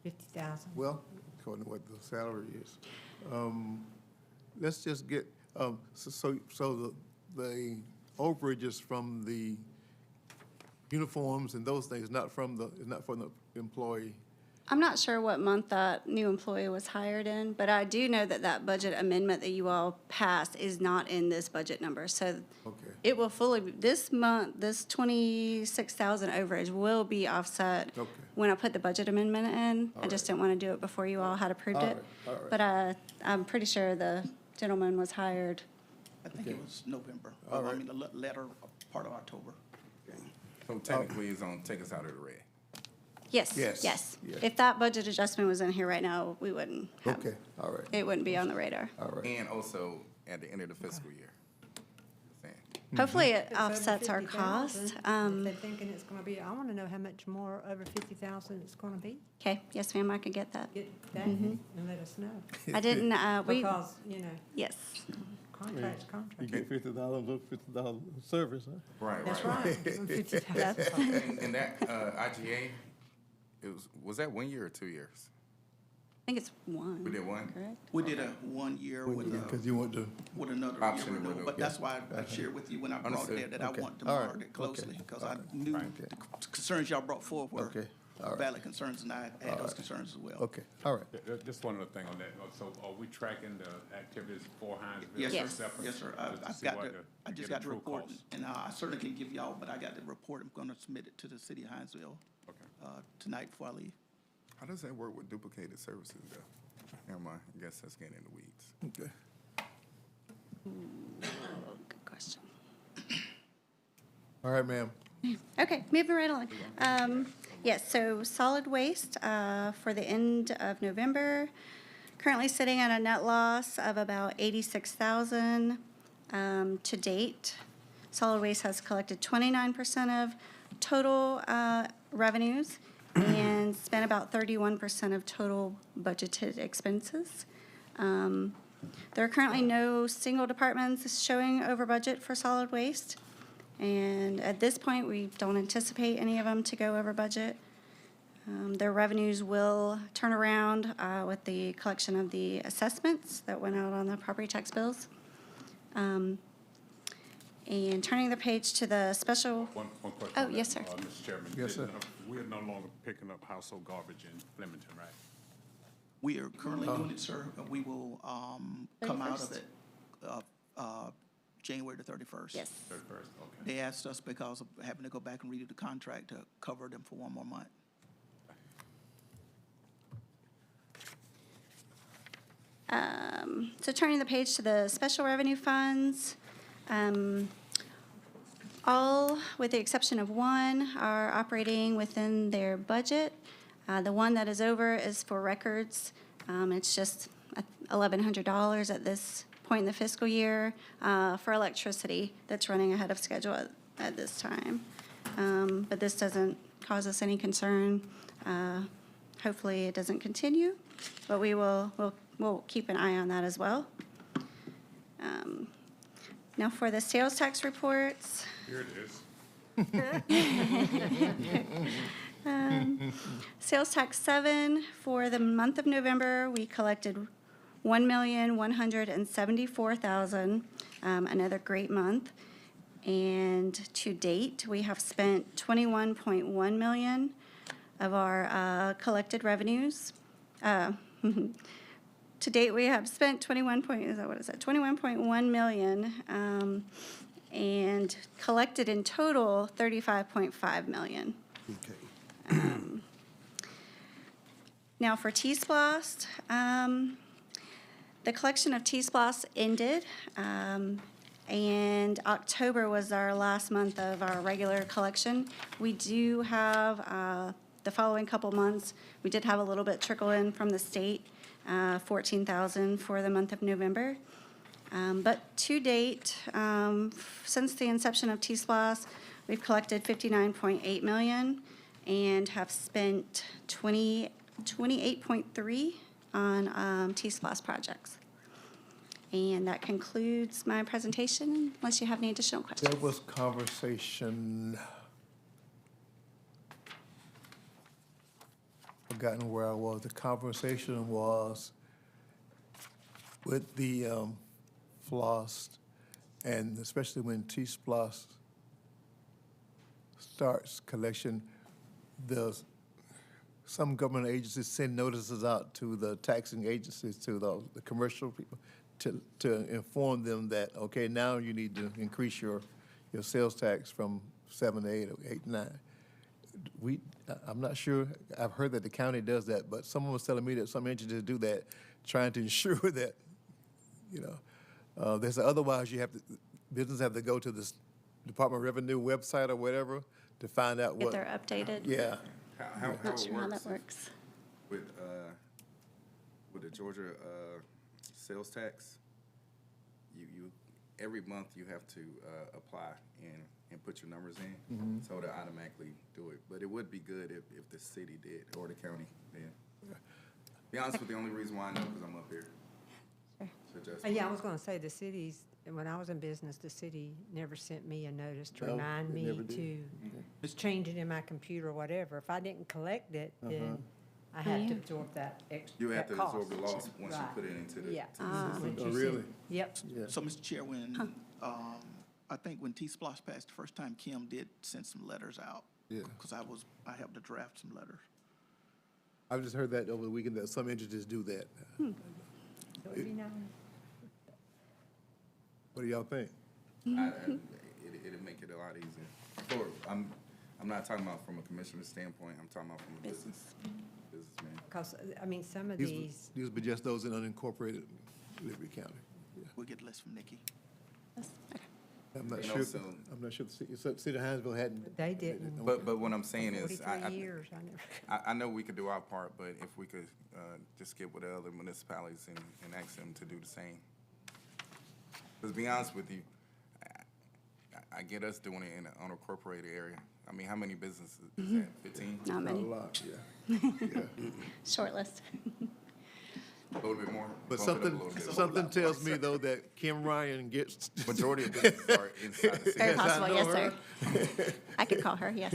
S6: 50,000.
S1: well, according to what the salary is. Let's just get, so the overages from the uniforms and those things, not from the employee.
S9: I'm not sure what month that new employee was hired in, but I do know that that budget amendment that you all passed is not in this budget number. So
S1: Okay.
S9: it will fully, this month, this 26,000 overage will be offset
S1: Okay.
S9: when I put the budget amendment in. I
S1: All
S9: just
S1: right.
S9: didn't want to do it before you all had approved
S1: All
S9: it.
S1: right, all right.
S9: But I'm pretty sure the gentleman was hired.
S3: I think it was November.
S1: All
S3: I
S1: right.
S3: mean, the latter part of October.
S2: So technically, it's gonna take us out of the red.
S9: Yes,
S1: Yes,
S9: yes.
S1: yes.
S9: If that budget adjustment was in here right now, we wouldn't have,
S1: Okay, all right,
S9: it wouldn't be on the radar.
S1: all right.
S2: And also at the end of the fiscal year. Saying.
S9: Hopefully it
S6: If it's over
S9: offsets our
S6: 50,000,
S9: cost.
S6: If they're thinking it's gonna be, I wanna know how much more over 50,000 it's gonna be.
S9: Okay, yes, ma'am, I could get that.
S6: Get that and let us know.
S9: I didn't, we,
S6: Because, you know,
S9: yes.
S6: contract's
S1: You
S6: contract.
S1: get $50, look, $50 service, huh?
S2: Right,
S6: That's
S2: right.
S6: right. Give them 50,000.
S2: And that, IGA, was that 1 year or 2 years?
S9: I think it's one.
S2: We did one?
S9: Correct?
S3: We did a 1 year with,
S1: Because you want to,
S3: with another year
S2: Option
S3: renewal,
S2: renewal,
S3: but
S2: yeah.
S3: that's why I shared with you when I brought it
S2: Understood.
S3: there, that I
S1: Okay.
S3: want to
S1: All right.
S3: monitor it closely,
S1: Okay.
S3: because I
S1: Okay.
S3: knew
S1: Okay.
S3: the concerns y'all brought forth were
S1: Okay. All right.
S3: valid concerns, and I had those concerns as well.
S1: okay, all right.
S10: Just one other thing on that. So are we tracking the activities for Hinesville?
S3: Yes,
S9: Yes.
S3: sir. Yes, sir.
S10: Just to
S3: I've
S10: see
S3: got
S10: what
S3: I
S10: to
S3: just
S10: get a
S3: got the
S10: true
S3: report,
S10: cost.
S3: and I certainly can give y'all, but I got the report. I'm gonna submit it to the city of Hinesville,
S10: Okay.
S3: tonight before I leave.
S2: How does that work with duplicated services though? Never mind, I guess that's getting in the weeds.
S1: Okay.
S9: Oh, good question.
S1: All right, ma'am.
S9: Okay, moving right along. Yes, so solid waste for the end of November, currently sitting at a net loss of about 86,000 to date. Solid waste has collected 29% of total revenues and spent about 31% of total budgeted expenses. There are currently no single departments showing over budget for solid waste. And at this point, we don't anticipate any of them to go over budget. Their revenues will turn around with the collection of the assessments that went out on the property tax bills. And turning the page to the special,
S10: One question.
S9: Oh,
S10: on that,
S9: yes, sir.
S10: Mr. Chairman.
S1: Yes, sir.
S10: We're no longer picking up household garbage in Flemington, right?
S3: We are currently doing it, sir. We will come out of
S9: 31st?
S3: it January the 31st.
S9: yes.
S10: 31st, okay.
S3: They asked us because of having to go back and redo the contract to cover them for one more month.
S9: So turning the page to the special revenue funds, all, with the exception of one, are operating within their budget. The one that is over is for records. It's just $1,100 at this point in the fiscal year for electricity that's running ahead of schedule at this time. But this doesn't cause us any concern. Hopefully, it doesn't continue, but we'll keep an eye on that as well. Now for the sales tax reports.
S10: Here it is.
S9: Sales tax 7, for the month of November, we collected $1,174,000, another great month. And to date, we have spent $21.1 million of our collected revenues. To date, we have spent $21.1 million, and collected in total $35.5 million.
S1: Okay.
S9: Now for T-Splost, the collection of T-Splost ended, and October was our last month of our regular collection. We do have the following couple months, we did have a little bit trickle in from the state, $14,000 for the month of November. But to date, since the inception of T-Splost, we've collected $59.8 million and have spent $28.3 on T-Splost projects. And that concludes my presentation, unless you have any additional questions.
S1: There was conversation, forgotten where I was. The conversation was with the FLOST, and especially when T-Splost starts collection, some government agencies send notices out to the taxing agencies, to the commercial people, to inform them that, okay, now you need to increase your sales tax from 7 to 8 or 8 to 9. I'm not sure, I've heard that the county does that, but someone was telling me that some entities do that, trying to ensure that, there's otherwise business have to go to the Department of Revenue website or whatever to find out
S9: If
S1: what.
S9: they're updated.
S1: Yeah.
S2: How
S9: Not
S2: it
S9: sure how that
S2: works
S9: works.
S2: with the Georgia sales tax, you every month you have to apply and put your numbers in, so they automatically do it. But it would be good if the city did or the county did. Be honest with you, the only reason why I know because I'm up here. So just-
S6: Yeah, I was gonna say, the cities, when I was in business, the city never sent me a notice to
S1: No,
S6: remind
S1: they
S6: me
S1: never did.
S6: to change it in my computer or whatever. If I didn't collect it, then I had to absorb that extra,
S2: You have
S6: that
S2: to absorb
S6: cost.
S2: the loss once you
S6: Right.
S2: put it into the.
S6: Yeah.
S2: to the system.
S6: Once
S1: Oh,
S6: you
S1: really?
S6: send- Yep.
S1: Yeah.
S3: So, Mr. Chair, when, I think when T-Splosh passed the first time, Kim did send some letters out.
S1: Yeah.
S3: Because I helped to draft some letters.
S1: I've just heard that over the weekend, that some entities do that.
S6: So it'd be nice.
S1: What do y'all think?
S2: It'd make it a lot easier. I'm not talking about from a commissioner standpoint, I'm talking about from a businessman.
S6: Because, I mean, some of
S1: These would be just those in unincorporated Liberty County. Yeah.
S3: We'll get a list from Nikki.
S1: I'm not
S2: And
S1: sure,
S2: also-
S1: I'm not sure, the city of Hinesville hadn't.
S6: They didn't.
S2: But what I'm saying is,
S6: 43 years, I never.
S2: I know we could do our part, but if we could just get with the other municipalities and ask them to do the same. Because to be honest with you, I get us doing it in an unincorporated area. I mean, how many businesses is that, 15?
S9: Not
S1: A
S9: many.
S1: lot, yeah.
S9: Short list.
S2: A little bit more?
S1: But
S2: Bump it up a
S1: something,
S2: little bit.
S1: something tells me, though, that Kim Ryan gets.
S2: Majority of businesses are inside the city.
S9: Very
S1: Yes, I
S9: possible,
S1: know
S9: yes,
S1: her.
S9: sir. I could call her, yes.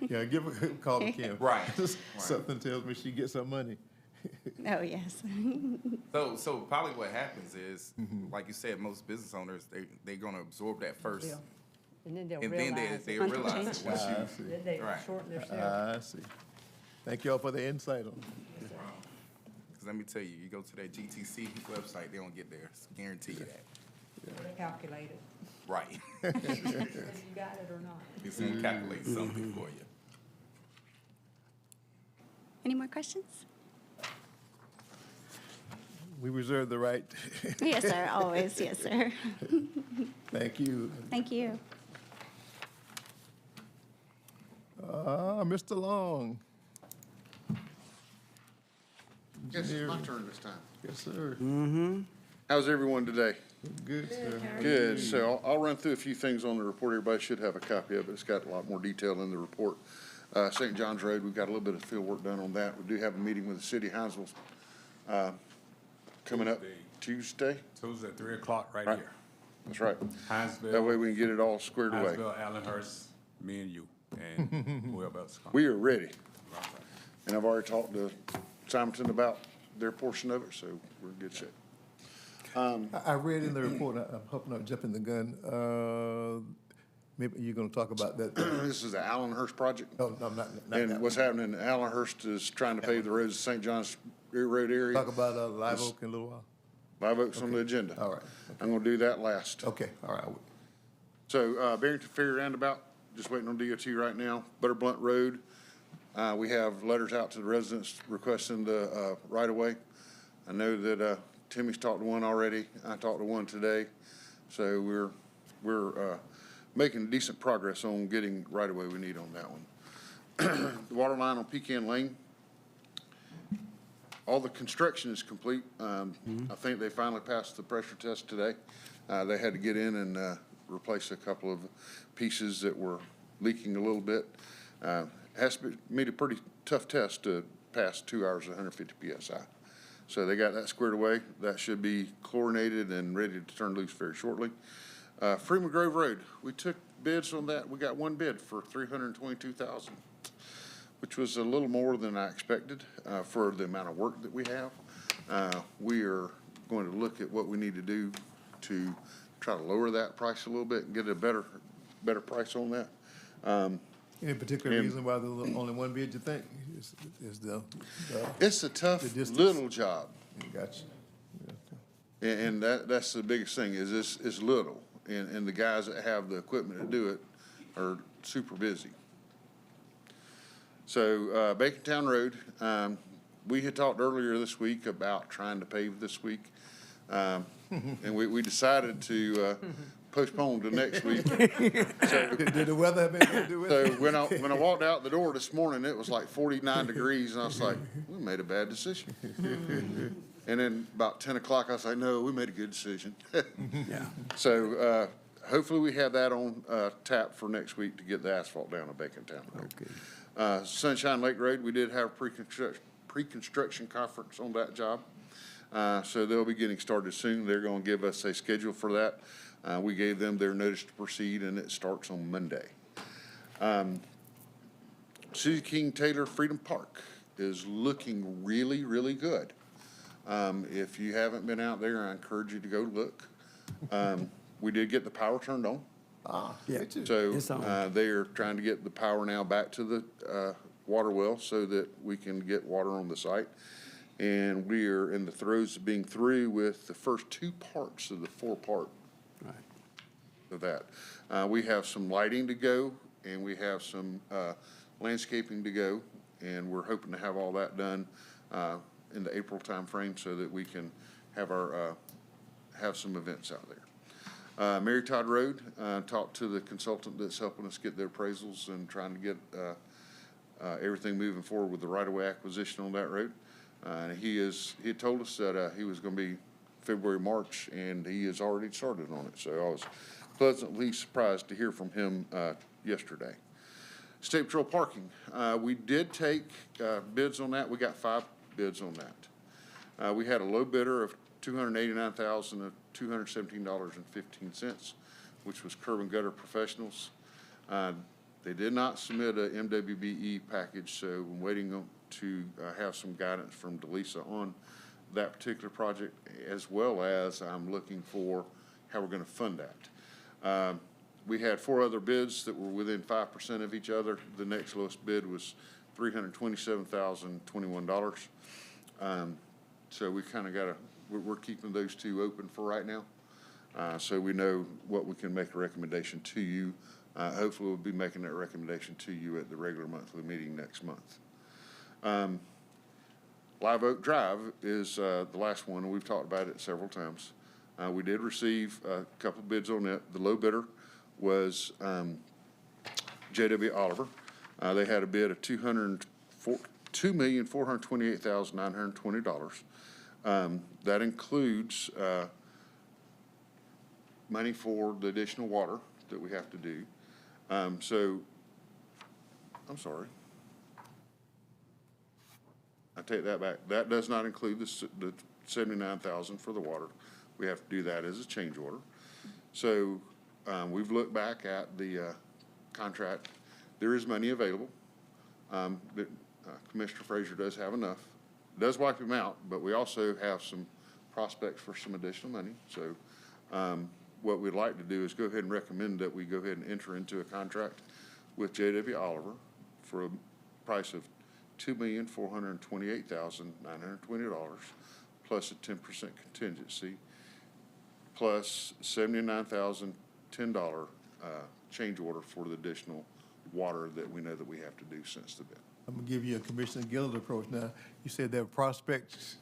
S1: Yeah, give her a call to Kim.
S2: Right.
S1: Something tells me she gets her money.
S9: Oh, yes.
S2: So probably what happens is, like you said, most business owners, they're gonna absorb that first.
S6: Yeah. And then they'll
S2: And then
S6: realize
S2: they
S6: it.
S9: Monthly
S2: realize
S9: change.
S2: it once
S1: I
S2: you,
S1: see.
S6: Then they
S2: Right.
S6: shorten their sales.
S1: I see. Thank y'all for the insight on it.
S2: because let me tell you, you go to that GTC website, they don't get there. Guarantee you that.
S6: They calculate it,
S2: Right.
S6: whether you got it or not.
S2: It's gonna calculate something for you.
S9: Any more questions?
S1: We reserve the right.
S9: Yes, sir, always, yes, sir.
S1: Thank you.
S9: Thank you.
S1: Mr. Long.
S11: Yes, it's my
S1: Engineer.
S11: turn this time.
S1: Yes, sir.
S11: How's everyone today?
S1: Good, sir.
S11: Good. So I'll run through a few things on the report. Everybody should have a copy of it. It's got a lot more detail in the report. St. John's Road, we've got a little bit of field work done on that. We do have a meeting with the city of Hinesville coming up Tuesday.
S10: Tuesday at 3 o'clock right
S11: Right.
S10: here.
S11: That's right.
S10: Hinesville.
S11: That way we can get it all squared away.
S10: Hinesville, Allenhurst, me and you, and whoever else comes.
S11: We are ready.
S10: Right.
S11: And I've already talked to Simonton about their portion of it, so we're in good shape.
S1: I read in the report, I'm hoping I'm jumping the gun. Maybe you're gonna talk about that.
S11: This is the Allenhurst project.
S1: Oh, no, not
S11: And
S1: that.
S11: what's happening, Allenhurst is trying to pave the roads, St. John's Road area.
S1: Talk about Live Oak in a little while.
S11: Live Oak's on the agenda.
S1: All right.
S11: I'm gonna do that last.
S1: Okay, all right.
S11: So, Barrington Ferry Roundabout, just waiting on DOT right now. Butter Blunt Road, we have letters out to the residents requesting the, right-of-way. I know that, Timmy's talked to one already. I talked to one today. So we're making decent progress on getting right-of-way we need on that one. The water line on Pecan Lane, all the construction is complete. I think they finally passed the pressure test today. They had to get in and replace a couple of pieces that were leaking a little bit. Has to meet a pretty tough test to pass 2 hours at 150 PSI. So they got that squared away. That should be chlorinated and ready to turn loose very shortly. Freeman Grove Road, we took bids on that. We got one bid for $322,000, which was a little more than I expected for the amount of work that we have. We are going to look at what we need to do to try to lower that price a little bit and get a better price on that.
S1: Any particular
S11: And-
S1: reason why there's only one bid, you think? Is the,
S11: It's a tough
S1: The distance.
S11: little job.
S1: gotcha.
S11: And that's the biggest thing is it's little. And the guys that have the equipment to do it are super busy. So, Bacontown Road, we had talked earlier this week about trying to pave this week. And we decided to postponed to next week.
S1: Did the weather have anything to do with
S11: So
S1: it?
S11: when I walked out the door this morning, it was like 49 degrees, and I was like, we made a bad decision. And then about 10 o'clock, I was like, no, we made a good decision.
S4: Yeah.
S11: So hopefully we have that on tap for next week to get the asphalt down on Bacon Town Road.
S4: Okay.
S11: Sunshine Lake Road, we did have a pre-construction conference on that job. So they'll be getting started soon. They're going to give us a schedule for that. We gave them their notice to proceed, and it starts on Monday. Suzy King Taylor Freedom Park is looking really, really good. If you haven't been out there, I encourage you to go look. We did get the power turned on.
S4: Yeah.
S11: So
S4: It's on.
S11: they are trying to get the power now back to the water well so that we can get water on the site. And we are in the throes of being through with the first two parts of the four-part
S4: Right.
S11: of that. We have some lighting to go, and we have some landscaping to go, and we're hoping to have all that done in the April timeframe so that we can have our, have some events out there. Mary Todd Road, talked to the consultant that's helping us get their appraisals and trying to get everything moving forward with the right-of-way acquisition on that road. He had told us that he was going to be February, March, and he has already started on it. So I was pleasantly surprised to hear from him yesterday. State Patrol parking, we did take bids on that. We got 5 bids on that. We had a low bidder of $289,217.15, which was Curb and Gutter Professionals. They did not submit a MWBE package, so I'm waiting to have some guidance from Delisa on that particular project, as well as I'm looking for how we're going to fund that. We had 4 other bids that were within 5% of each other. The next lowest bid was $327,021. So we kind of got we're keeping those 2 open for right now. So we know what we can make a recommendation to you. Hopefully we'll be making that recommendation to you at the regular monthly meeting next month. Live Oak Drive is the last one, and we've talked about it several times. We did receive a couple bids on it. The low bidder was J.W. Oliver. They had a bid of $2,428,920. That includes money for the additional water that we have to do. I'm sorry. I take that back. That does not include the $79,000 for the water. We have to do that as a change order. So we've looked back at the contract. There is money available. Commissioner Frazier does have enough. Does wipe him out, but we also have some prospects for some additional money. So what we'd like to do is go ahead and recommend that we go ahead and enter into a contract with J.W. Oliver for a price of $2,428,920 plus a 10% contingency plus $79,010 change order for the additional water that we know that we have to do since the bid.
S1: I'm gonna give you a Commissioner Gillard approach now. You said there are prospects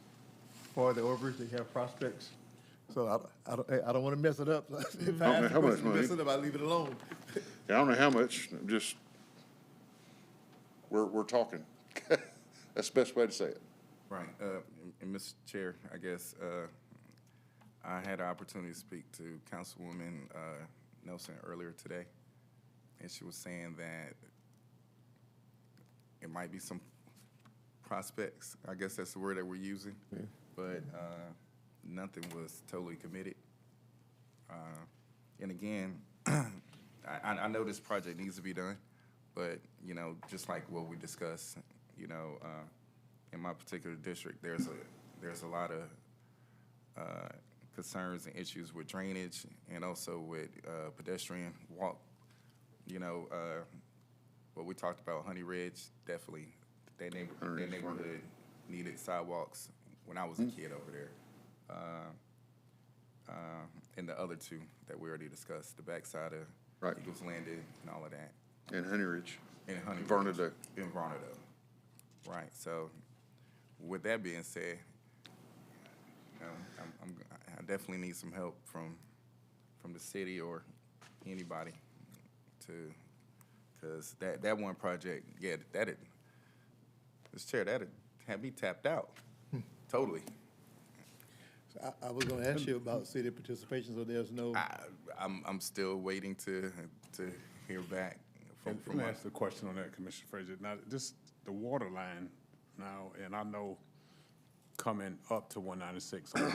S1: for the overage, they have prospects. So I don't wanna mess it up. If I
S11: know
S1: ask
S11: how
S1: the
S11: much
S1: question to mess
S11: money.
S1: it up, I leave it alone.
S11: I don't know how much, just, we're talking. That's the best way to say it.
S2: Right, and Mr. Chair, I guess, I had an opportunity to speak to Councilwoman Nelson earlier today, and she was saying that it might be some prospects, I guess that's the word that we're using, but nothing was totally committed. And again, I know this project needs to be done, but, you know, just like what we discussed, you know, in my particular district, there's a lot of concerns and issues with drainage and also with pedestrian walk. You know, what we talked about, Honey Ridge, definitely, that neighborhood needed sidewalks when I was a kid over there. And the other 2 that we already discussed, the backside of Eagles Landing and all of that.
S11: And Honey Ridge.
S2: And Honey
S11: Varnado.
S2: Ridge. In Varnado. Right, so with that being said, you know, I definitely need some help from from the city or anybody to, because that one project, yeah, Mr. Chair, that'd have me tapped out, totally.
S1: I was gonna ask you about city participation, so there's no,
S2: I'm still waiting to hear back
S10: Let
S2: from
S10: me
S2: my.
S10: ask the question on that, Commissioner Frazier. Now, this, the water line now, and I know coming up to 196 on Live,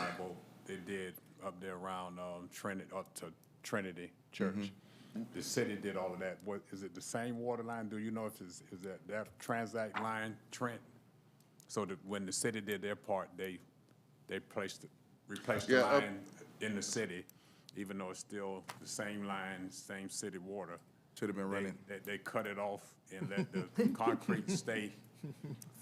S10: they did up there around Trinity, up to Trinity Church. The city did all of that. What, is it the same water line? Do you know if is that Transact line, Trent? So that when the city did their part, they replaced the
S11: Yeah,
S10: line in the city, even though it's still the same line, same city water.
S2: Should have been running.
S10: They cut it off and let the concrete stay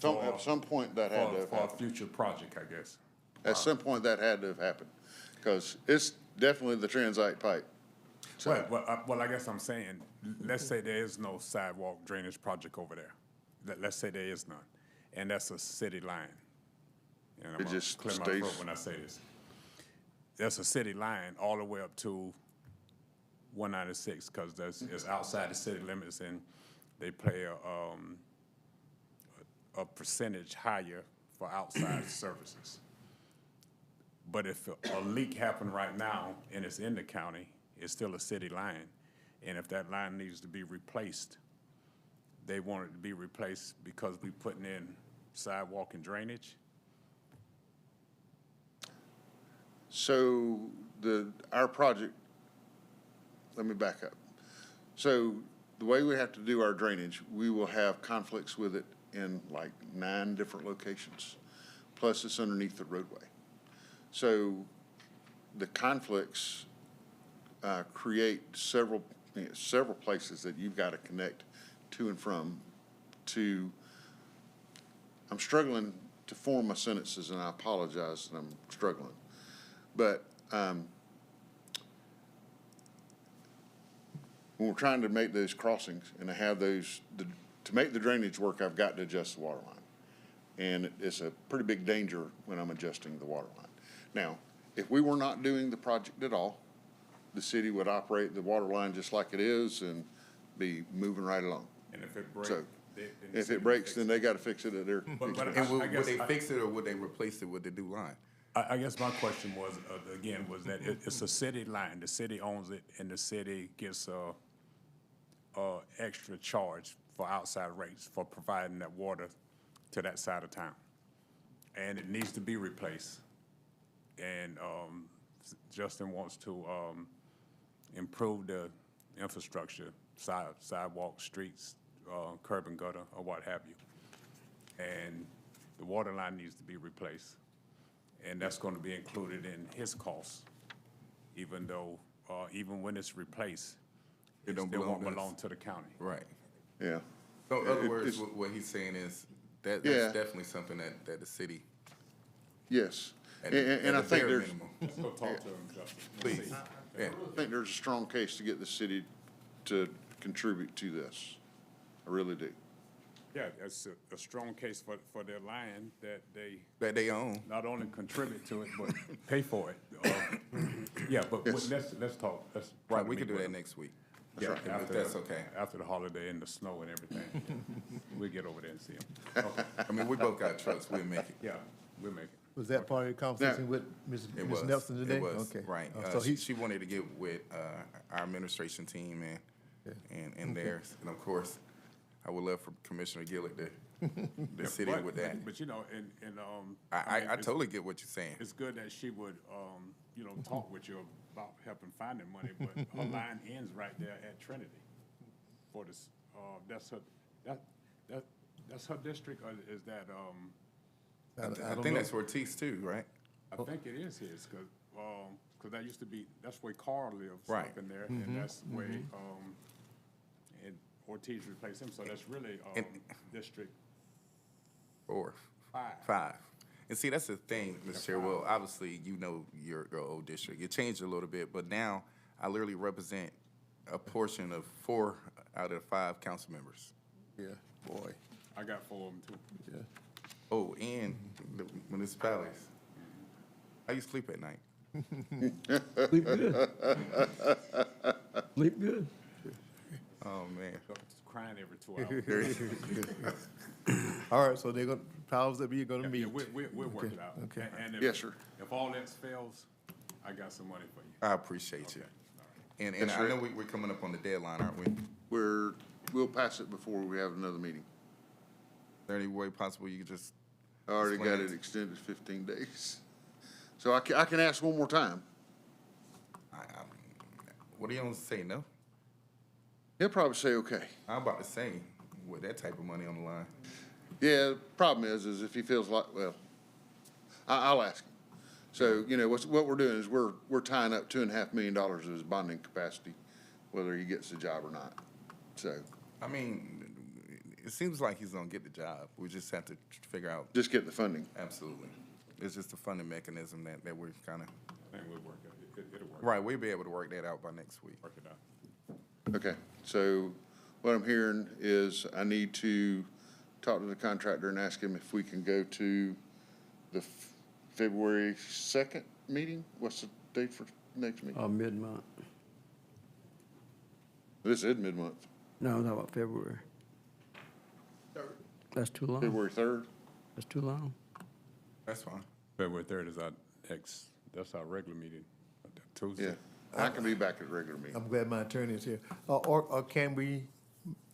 S11: At some point, that had to have
S10: for a
S11: happened.
S10: future project, I guess.
S11: At some point, that had to have happened, because it's definitely the Transite pipe. So,
S10: Well, I guess I'm saying, let's say there is no sidewalk drainage project over there. Let's say there is none, and that's a city line. And I'm
S11: It
S10: gonna
S11: just
S10: clear my
S11: stays-
S10: throat when I say this. That's a city line all the way up to 196, because it's outside the city limits, and they pay a percentage higher for outside services. But if a leak happened right now and it's in the county, it's still a city line. And if that line needs to be replaced, they want it to be replaced because we putting in sidewalk and drainage.
S11: so our project, let me back up. So the way we have to do our drainage, we will have conflicts with it in like 9 different locations, plus it's underneath the roadway. So the conflicts create several places that you've got to connect to and from to, I'm struggling to form my sentences, and I apologize that I'm struggling. But when we're trying to make those crossings and to have those, to make the drainage work, I've got to adjust the water line. And it's a pretty big danger when I'm adjusting the water line. Now, if we were not doing the project at all, the city would operate the water line just like it is and be moving right along.
S10: And if it breaks,
S11: So,
S10: then the
S11: if
S10: city
S11: it breaks,
S10: fix
S11: then they got to fix it at their
S10: But
S11: expense.
S2: And
S10: I guess
S2: would they fix it or would they replace it with the new line?
S10: I guess my question was, again, was that it's a city line, the city owns it, and the city gets a extra charge for outside rates for providing that water to that side of town. And it needs to be replaced. And Justin wants to improve the infrastructure, sidewalk, streets, curb and gutter, or what have you. And the water line needs to be replaced. And that's going to be included in his costs, even though, even when it's replaced, it
S2: don't
S10: still
S2: belong
S10: won't
S2: to us.
S10: belong to the county.
S2: Right.
S11: Yeah.
S2: So in other
S11: It-
S2: words,
S11: it's-
S2: what he's saying is that's
S11: Yeah.
S2: definitely something that the city.
S11: Yes.
S2: at
S11: And I
S2: the
S11: think
S2: bare
S11: there's,
S2: minimum.
S10: Let's go talk to him, Justin.
S2: Please. Yeah.
S11: I think there's a strong case to get the city to contribute to this. I really do.
S10: Yeah, that's a strong case for their line that they
S2: That they own.
S10: not only contribute to it, but pay for it. Yeah, but
S11: Yes.
S10: let's talk. Let's try
S2: Right,
S10: to
S2: we
S10: meet
S2: could do
S10: with
S2: that
S10: him.
S2: next week.
S10: Yeah,
S11: right.
S2: If
S10: after
S2: that's
S10: the-
S2: okay.
S10: After the holiday and the snow and everything. We'll get over there and see him. Okay,
S2: I mean, we both got trucks, we'll make it.
S10: yeah, we'll make it.
S1: was that part of your conversation with Ms.
S2: It was.
S1: Nelson today?
S2: It was,
S1: Okay.
S2: right.
S1: So he,
S2: She wanted to get with our administration team and theirs. And of course, I would love for Commissioner Gillett to sit in with that.
S10: But you know, and mean,
S2: I
S10: it's-
S2: totally get what you're saying.
S10: It's good that she would, talk with you about helping finding money, but her line ends right there at Trinity. For this, that's her district, or is that,
S2: I think that's Ortiz too, right?
S10: I think it is his, cause that used to be, that's where Carl lives
S2: Right.
S10: up in there, and that's where, and Ortiz replaced him, so that's really, District
S2: Or
S10: 5.
S2: 5. And see, that's the thing, Mr. Chair. Well, obviously, you know your old district. It changed a little bit, but now I literally represent a portion of 4 out of 5 council members.
S1: yeah, boy,
S10: I got 4 of them too.
S1: yeah.
S2: Oh, and the municipalities. How you sleep at night?
S4: Sleep good. Sleep good.
S2: Oh, man.
S10: Just crying every 2 hours.
S1: All right, so they're gonna, powers that be are gonna
S10: Yeah,
S1: meet.
S10: we'll work it out.
S1: okay.
S10: And
S11: Yes, sir.
S10: If all else fails, I got some money for you.
S2: I appreciate you.
S10: Okay,
S2: And
S11: Yes,
S2: I
S11: sir.
S2: know we're coming up on the deadline, aren't we? Is
S11: We'll pass it before we have another meeting.
S2: there any way possible you could just,
S11: I already got
S2: Explain
S11: it
S2: it.
S11: extended 15 days. So I can ask one more time.
S2: what do you want to say, no?
S11: He'll probably say, okay.
S2: I'm about to say, with that type of money on the line.
S11: Yeah, the problem is if he feels like, well, I'll ask him. So, you know, what we're doing is we're tying up $2.5 million of his bonding capacity, whether he gets the job or not. So
S2: I mean, it seems like he's gonna get the job. We just have to figure out,
S11: just get the funding.
S2: absolutely. It's just a funding mechanism that we're kind of,
S10: I think we'll work it. It'll work.
S2: right, we'll be able to work that out by next week.
S10: Work it out.
S11: Okay, so what I'm hearing is I need to talk to the contractor and ask him if we can go to the February 2nd meeting? What's the date for next meeting?
S4: Mid-month.
S11: This is mid-month,
S4: No, not about February. That's too long.
S11: February 3rd.
S4: That's too long.
S2: That's fine.
S10: February 3rd is that's our regular meeting, Tuesday.
S11: Yeah, I can be back at the regular meeting.
S1: I'm glad my attorney is here. Or can we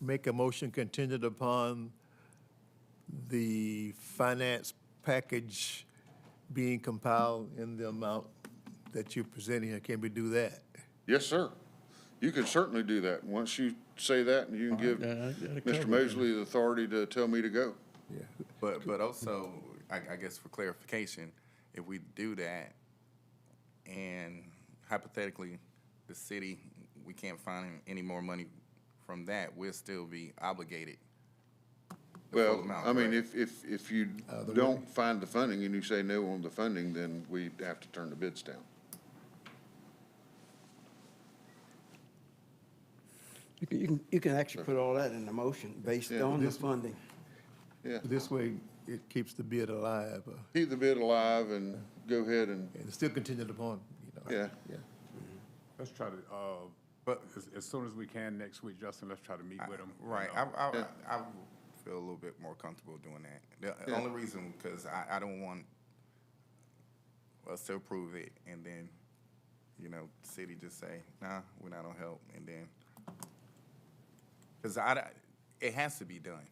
S1: make a motion contingent upon the finance package being compiled in the amount that you're presenting here? Can we do that?
S11: Yes, sir. You can certainly do that. Once you say that, and you can give Mr. Mosley the authority to tell me to go.
S1: Yeah.
S2: But also, I guess for clarification, if we do that, and hypothetically, the city, we can't find any more money from that, we'll still be obligated. the full
S11: Well,
S2: amount,
S11: I mean,
S2: correct?
S11: if you don't find the funding and you say no on the funding, then we have to turn the bids down.
S4: You can actually put all that in the motion based
S11: Yeah,
S4: on the
S1: this-
S4: funding.
S11: Yeah,
S1: This way, it keeps the bid alive,
S11: keep the bid alive and go ahead and,
S1: and it's still contingent upon,
S11: yeah.
S1: Yeah.
S10: Let's try to,
S2: But-
S10: as soon as we can next week, Justin, let's try to meet with them.
S2: Right, I feel a little bit more comfortable doing that. The
S11: Yeah.
S2: only reason, because I don't want us to approve it, and then, the city just say, nah, we're not gonna help, and then, because it has to be done.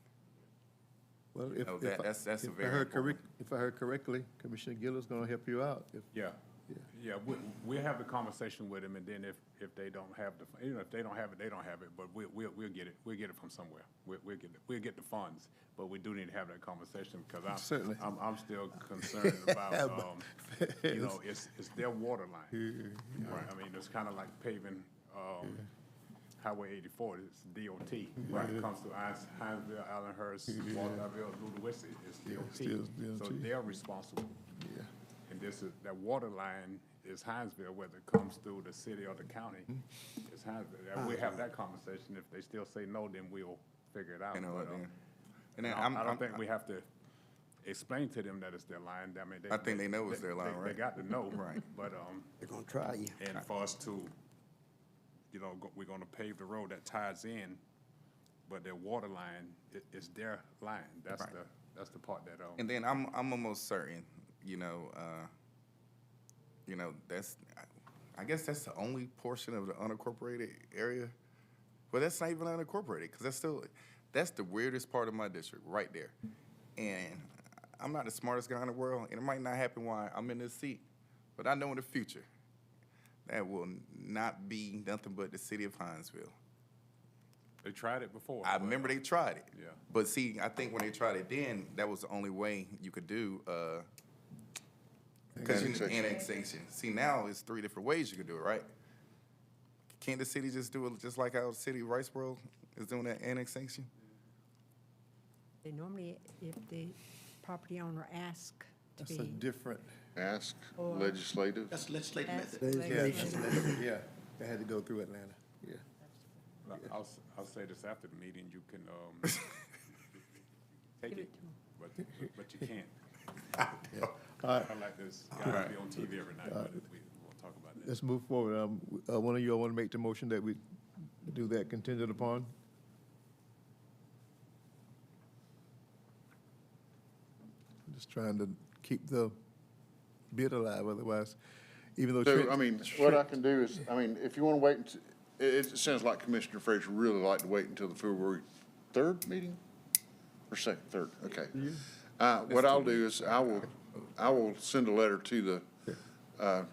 S1: Well,
S2: know, that's a
S1: if I
S2: very
S1: heard
S2: important-
S1: if I heard correctly, Commissioner Gill is gonna help you out.
S10: Yeah, we'll have the conversation with them, and then if they don't have if they don't have it, they don't have it, but we'll get it. We'll get it from somewhere. We'll get the funds, but we do need to have that conversation, because
S1: Certainly.
S10: I'm still concerned about, it's their water line. Right, I mean, it's kind of like paving, Highway 84, it's DOT. When it comes to Hinesville, Allenhurst, Walterville, Ludwig, it's DOT.
S1: still
S10: So
S1: DOT.
S10: they're responsible.
S1: Yeah.
S10: And that water line is Hinesville, whether it comes through the city or the county, it's Hinesville. And we'll have that conversation. If they still say no, then we'll figure it out.
S2: You know what,
S10: But,
S2: then? And then
S10: I don't think we have to explain to them that it's their line. I mean,
S2: I think they know it's their line,
S10: They
S2: right?
S10: got to know.
S2: Right.
S10: But,
S4: They're gonna try you.
S10: and for us to, we're gonna pave the road that ties in, but their water line is their line. That's
S2: Right.
S10: that's the part that,
S2: And then I'm almost certain, that's, I guess that's the only portion of the unincorporated area. Well, that's not even unincorporated, because that's the weirdest part of my district, right there. And I'm not the smartest guy in the world, and it might not happen while I'm in this seat, but I know in the future, that will not be nothing but the city of Hinesville.
S10: they tried it before.
S2: I remember they tried it.
S10: Yeah.
S2: But see, I think when they tried it then, that was the only way you could do, annexation. See, now it's 3 different ways you could do it, right? Can't the city just do it just like our city of Riceboro is doing that annexation?
S6: They normally, if the property owner asks to
S1: That's a
S6: be.
S1: different,
S11: Ask
S6: Or-
S11: legislative.
S3: That's legislative
S6: ask
S3: method.
S6: legislation.
S1: yeah, they had to go through Atlanta, yeah.
S10: I'll say this after the meeting, you can, take
S6: Give
S10: it,
S6: it to 'em.
S10: but you can't. I like this guy to be on TV every night, but
S1: let's move forward. One of you, I want to make the motion that we do that contingent upon. Just trying to keep the bid alive, otherwise, even though.
S11: So,
S1: Trent-
S11: I mean, what I can do is, I mean, if you want to wait, it sounds like Commissioner Frazier really like to wait until the February 3rd meeting? Or 2nd, 3rd, okay. What I'll do is, I will send a letter to the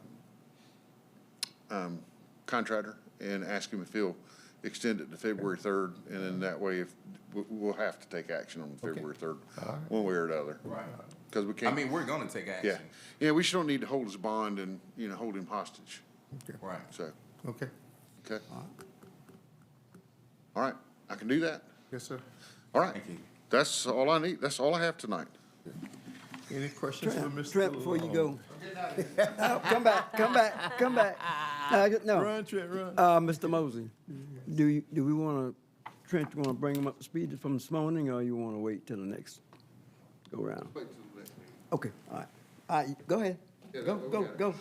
S11: contractor and ask him if he'll extend it to February 3rd, and then that way, if, we'll have to take action on February 3rd, one way or the other.
S2: Right.
S11: Because we
S2: I
S11: can't.
S2: mean, we're gonna take
S11: Yeah,
S2: action.
S11: yeah, we still need to hold his bond and, you know, hold him hostage,
S2: Right.
S11: so,
S1: Okay,
S11: okay. All right, I can do that.
S1: yes, sir.
S11: All right,
S2: Thank you.
S11: that's all I need, that's all I have tonight.
S1: Any questions for Mr.
S4: Trent, before you
S1: Long?
S4: go. No, come back. No,
S1: Run, Trent, run.
S4: Mr. Mosley, do we want to, Trent, you want to bring him up to speed from this morning, or you want to wait till the next go round? Okay, all right. All right, go ahead. Go.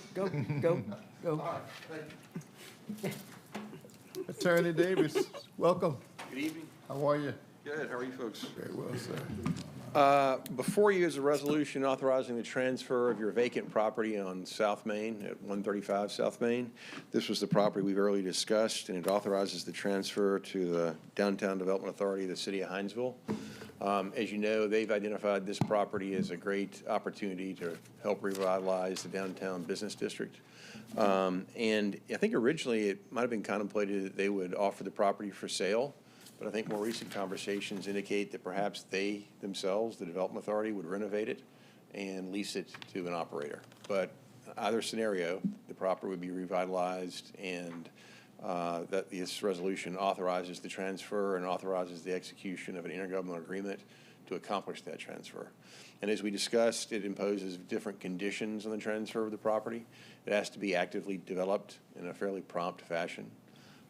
S1: Attorney Davis, welcome.
S12: Good evening.
S1: How are you?
S12: Good. How are you folks?
S1: Very well, sir.
S12: Before you is a resolution authorizing the transfer of your vacant property on South Main at 135 South Main. This was the property we've earlier discussed, and it authorizes the transfer to the Downtown Development Authority of the City of Hinesville. As you know, they've identified this property as a great opportunity to help revitalize the downtown business district. And I think originally it might have been contemplated that they would offer the property for sale, but I think more recent conversations indicate that perhaps they themselves, the Development Authority, would renovate it and lease it to an operator. But either scenario, the property would be revitalized, and that this resolution authorizes the transfer and authorizes the execution of an intergovernmental agreement to accomplish that transfer. And as we discussed, it imposes different conditions on the transfer of the property. It has to be actively developed in a fairly prompt fashion.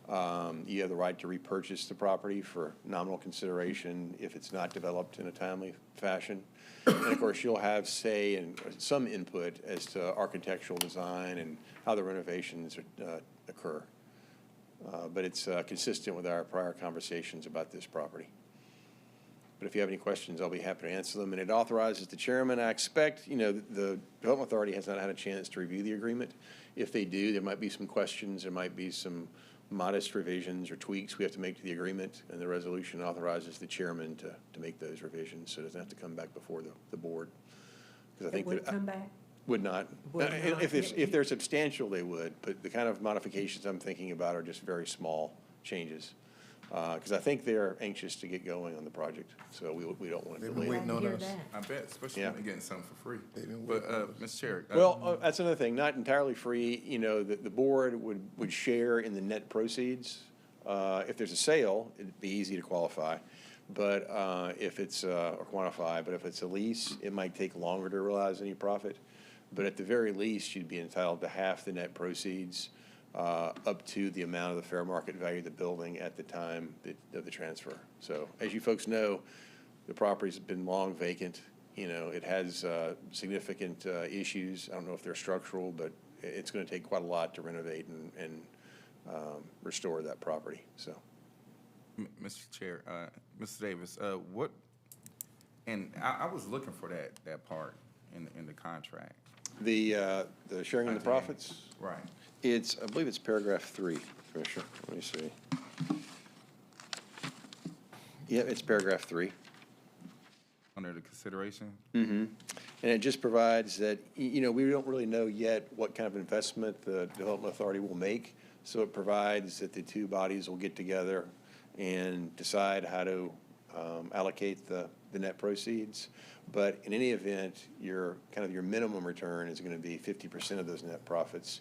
S12: You have the right to repurchase the property for nominal consideration if it's not developed in a timely fashion. And of course, you'll have say and some input as to architectural design and how the renovations occur. But it's consistent with our prior conversations about this property. But if you have any questions, I'll be happy to answer them. And it authorizes the chairman. I expect, you know, the Development Authority has not had a chance to review the agreement. If they do, there might be some questions, there might be some modest revisions or tweaks we have to make to the agreement, and the resolution authorizes the chairman to make those revisions, so it doesn't have to come back before the board. Because I think
S6: It would come back?
S12: would not.
S6: Would not.
S12: If they're substantial, they would, but the kind of modifications I'm thinking about are just very small changes. Because I think they're anxious to get going on the project, so we don't want to
S1: They've been
S12: delay it.
S1: waiting on
S6: Hear
S1: us.
S6: that.
S2: I bet, especially
S12: Yeah.
S2: when they're getting something for free.
S1: They've been
S2: But,
S1: waiting on us.
S2: Mr. Chair.
S12: Well, that's another thing, not entirely free, you know, the board would share in the net proceeds. If there's a sale, it'd be easy to qualify, but if it's, or quantify, but if it's a lease, it might take longer to realize any profit. But at the very least, you'd be entitled to half the net proceeds, up to the amount of the fair market value of the building at the time of the transfer. So as you folks know, the property's been long vacant. You know, it has significant issues. I don't know if they're structural, but it's going to take quite a lot to renovate and restore that property, so.
S2: Mr. Chair, Mr. Davis, what, and I was looking for that part in the contract.
S12: The sharing of the profits,
S2: Right.
S12: I believe it's paragraph 3, Commissioner. Let me see. Yeah, it's paragraph 3.
S2: Under the consideration?
S12: Mm-hmm. And it just provides that, you know, we don't really know yet what kind of investment the Development Authority will make. So it provides that the two bodies will get together and decide how to allocate the net proceeds. But in any event, your minimum return is going to be 50% of those net profits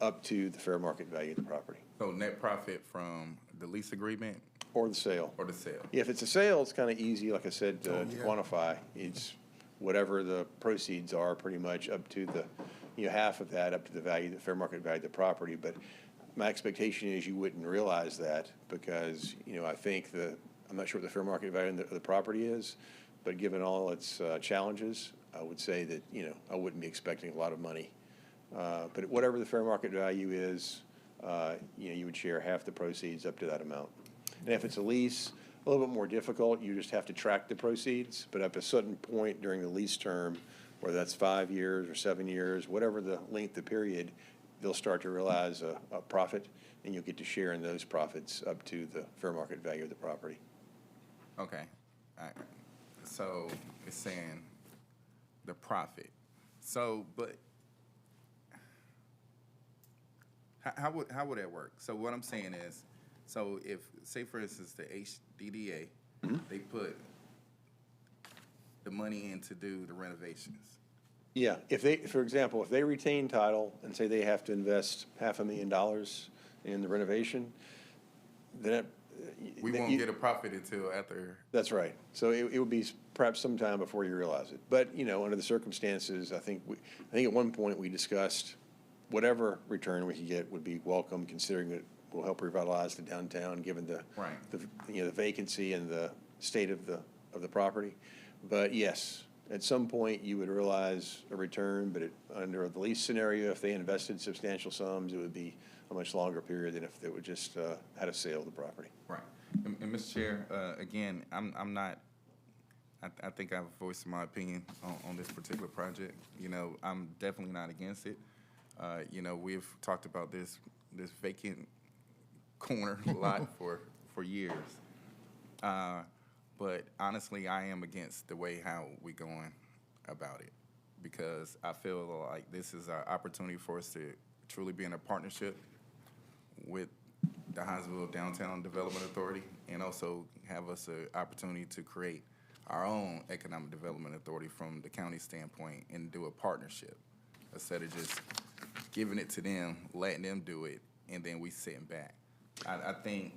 S12: up to the fair market value of the property.
S2: So net profit from the lease agreement
S12: Or the sale.
S2: or the sale?
S12: If it's a sale, it's kind of easy, like I said, to quantify. It's whatever the proceeds are, pretty much up to the, half of that up to the value, the fair market value of the property. But my expectation is you wouldn't realize that because, I think I'm not sure what the fair market value of the property is, but given all its challenges, I would say that, I wouldn't be expecting a lot of money But whatever the fair market value is, you would share half the proceeds up to that amount. And if it's a lease, a little bit more difficult, you just have to track the proceeds, but at a certain point during the lease term, whether that's 5 years or 7 years, whatever the length of period, they'll start to realize a profit, and you'll get to share in those profits up to the fair market value of the property.
S2: Okay. So it's saying the profit. So, but how would that work? So what I'm saying is, so if, say for instance, the HDDA, they put the money in to do the renovations.
S12: Yeah, for example, if they retain title and say they have to invest $500,000 in the renovation, then
S2: We won't get a profit until after.
S12: That's right. So it would be perhaps sometime before you realize it. But, under the circumstances, I think at one point we discussed whatever return we could get would be welcome, considering it will help revitalize the downtown, given the vacancy and the state of the property. But yes, at some point you would realize a return, but under the lease scenario, if they invested substantial sums, it would be a much longer period than if they would just had a sale of the property.
S2: Right. And Mr. Chair, again, I'm not, I think I've voiced my opinion on this particular project. I'm definitely not against it. We've talked about this vacant corner lot for years. But honestly, I am against the way how we going about it, because I feel like this is an opportunity for us to truly be in a partnership with the Hinesville Downtown Development Authority, and also have us an opportunity to create our own economic development authority from the county standpoint and do a partnership instead of just giving it to them, letting them do it, and then we sitting back. I think,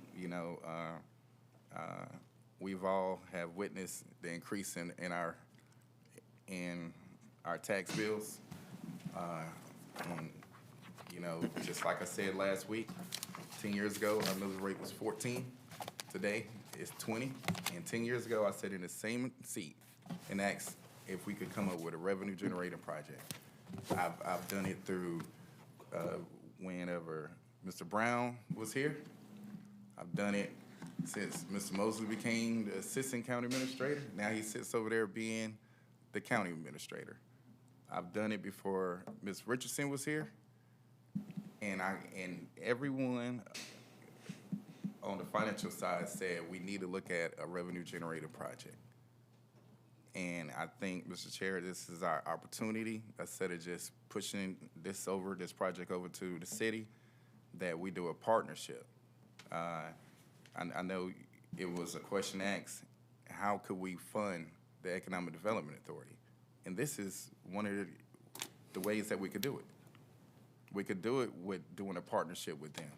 S2: we've all have witnessed the increase in our tax bills. And, just like I said last week, 10 years ago, our millage rate was 14. Today, it's 20. And 10 years ago, I sat in the same seat and asked if we could come up with a revenue generating project. I've done it through whenever Mr. Brown was here. I've done it since Mr. Mosley became the assistant county administrator. Now he sits over there being the county administrator. I've done it before Ms. Richardson was here. And everyone on the financial side said we need to look at a revenue generator project. And I think, Mr. Chair, this is our opportunity, instead of just pushing this project over to the city, that we do a partnership. I know it was a question asked, how could we fund the Economic Development Authority? And this is one of the ways that we could do it. We could do it with doing a partnership with them.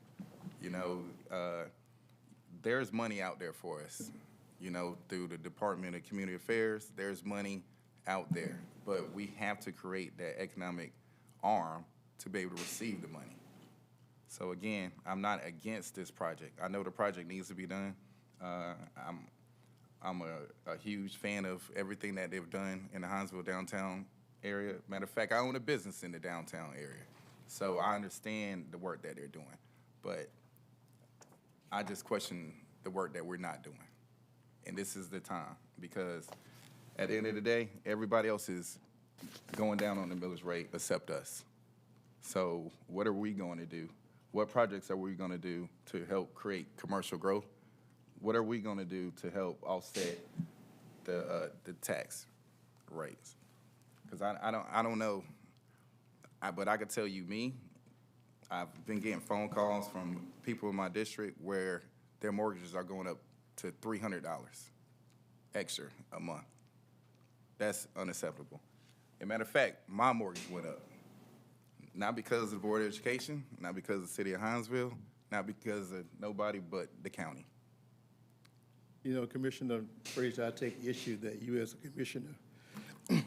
S2: There's money out there for us, through the Department of Community Affairs. There's money out there, but we have to create that economic arm to be able to receive the money. So again, I'm not against this project. I know the project needs to be done. I'm a huge fan of everything that they've done in the Hinesville downtown area. Matter of fact, I own a business in the downtown area. So I understand the work that they're doing, but I just question the work that we're not doing. And this is the time, because at the end of the day, everybody else is going down on the millage rate except us. So what are we going to do? What projects are we going to do to help create commercial growth? What are we going to do to help offset the tax rates? Because I don't know. But I could tell you, I've been getting phone calls from people in my district where their mortgages are going up to $300 extra a month. That's unacceptable. As a matter of fact, my mortgage went up. Not because of the Board of Education, not because of the city of Hinesville, not because of nobody but the county.
S1: Commissioner Frazier, I take issue that you as a commissioner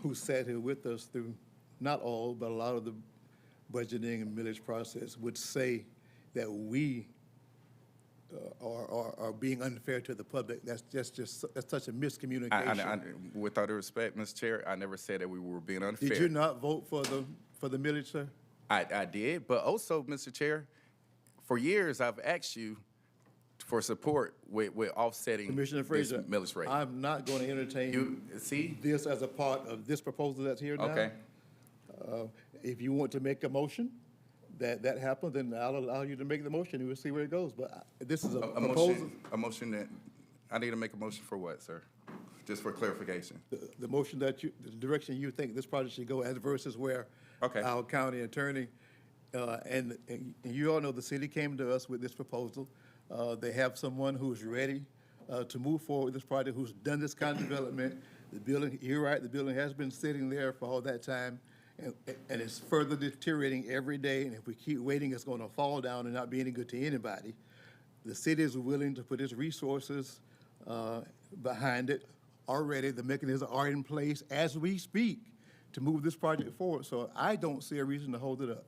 S1: who sat here with us through not all, but a lot of the budgeting and millage process would say that we are being unfair to the public. That's such a miscommunication.
S2: With all due respect, Mr. Chair, I never said that we were being unfair.
S1: Did you not vote for the millage, sir?
S2: I did, but also, Mr. Chair, for years, I've asked you for support with offsetting
S1: Commissioner
S2: this
S1: Frazier,
S2: millage rate.
S1: I'm not going to entertain
S2: You, see?
S1: this as a part of this proposal that's here now.
S2: Okay.
S1: If you want to make a motion, that happens, then I'll allow you to make the motion, and we'll see where it goes. But this is a
S2: A
S1: proposal.
S2: motion that, I need to make a motion for what, sir? Just for clarification.
S1: The motion that you, the direction you think this project should go as versus where
S2: Okay.
S1: our county attorney, and you all know the city came to us with this proposal. They have someone who's ready to move forward with this project, who's done this kind of development. The building, you're right, the building has been sitting there for all that time, and it's further deteriorating every day, and if we keep waiting, it's gonna fall down and not be any good to anybody. The city is willing to put its resources behind it already. The mechanisms are in place as we speak to move this project forward, so I don't see a reason to hold it up.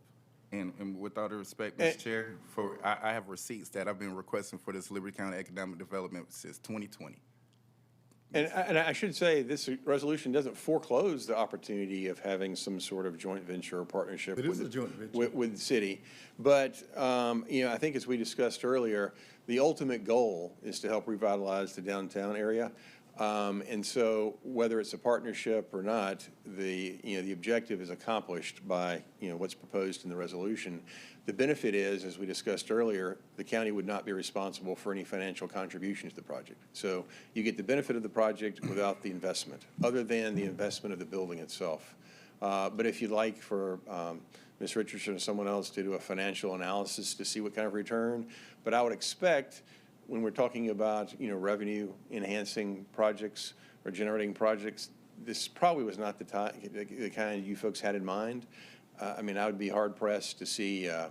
S2: And with all due respect, Mr. Chair, I have receipts that I've been requesting for this Liberty County Economic Development since 2020.
S12: And I should say, this resolution doesn't foreclose the opportunity of having some sort of joint venture or partnership
S1: It is
S12: with
S1: a joint venture.
S12: with the city. But, you know, I think as we discussed earlier, the ultimate goal is to help revitalize the downtown area. And so whether it's a partnership or not, the objective is accomplished by, what's proposed in the resolution. The benefit is, as we discussed earlier, the county would not be responsible for any financial contribution to the project. So you get the benefit of the project without the investment, other than the investment of the building itself. But if you'd like for Ms. Richardson or someone else to do a financial analysis to see what kind of return, but I would expect when we're talking about, revenue-enhancing projects or generating projects, this probably was not the kind you folks had in mind. I mean, I would be hard-pressed to see, a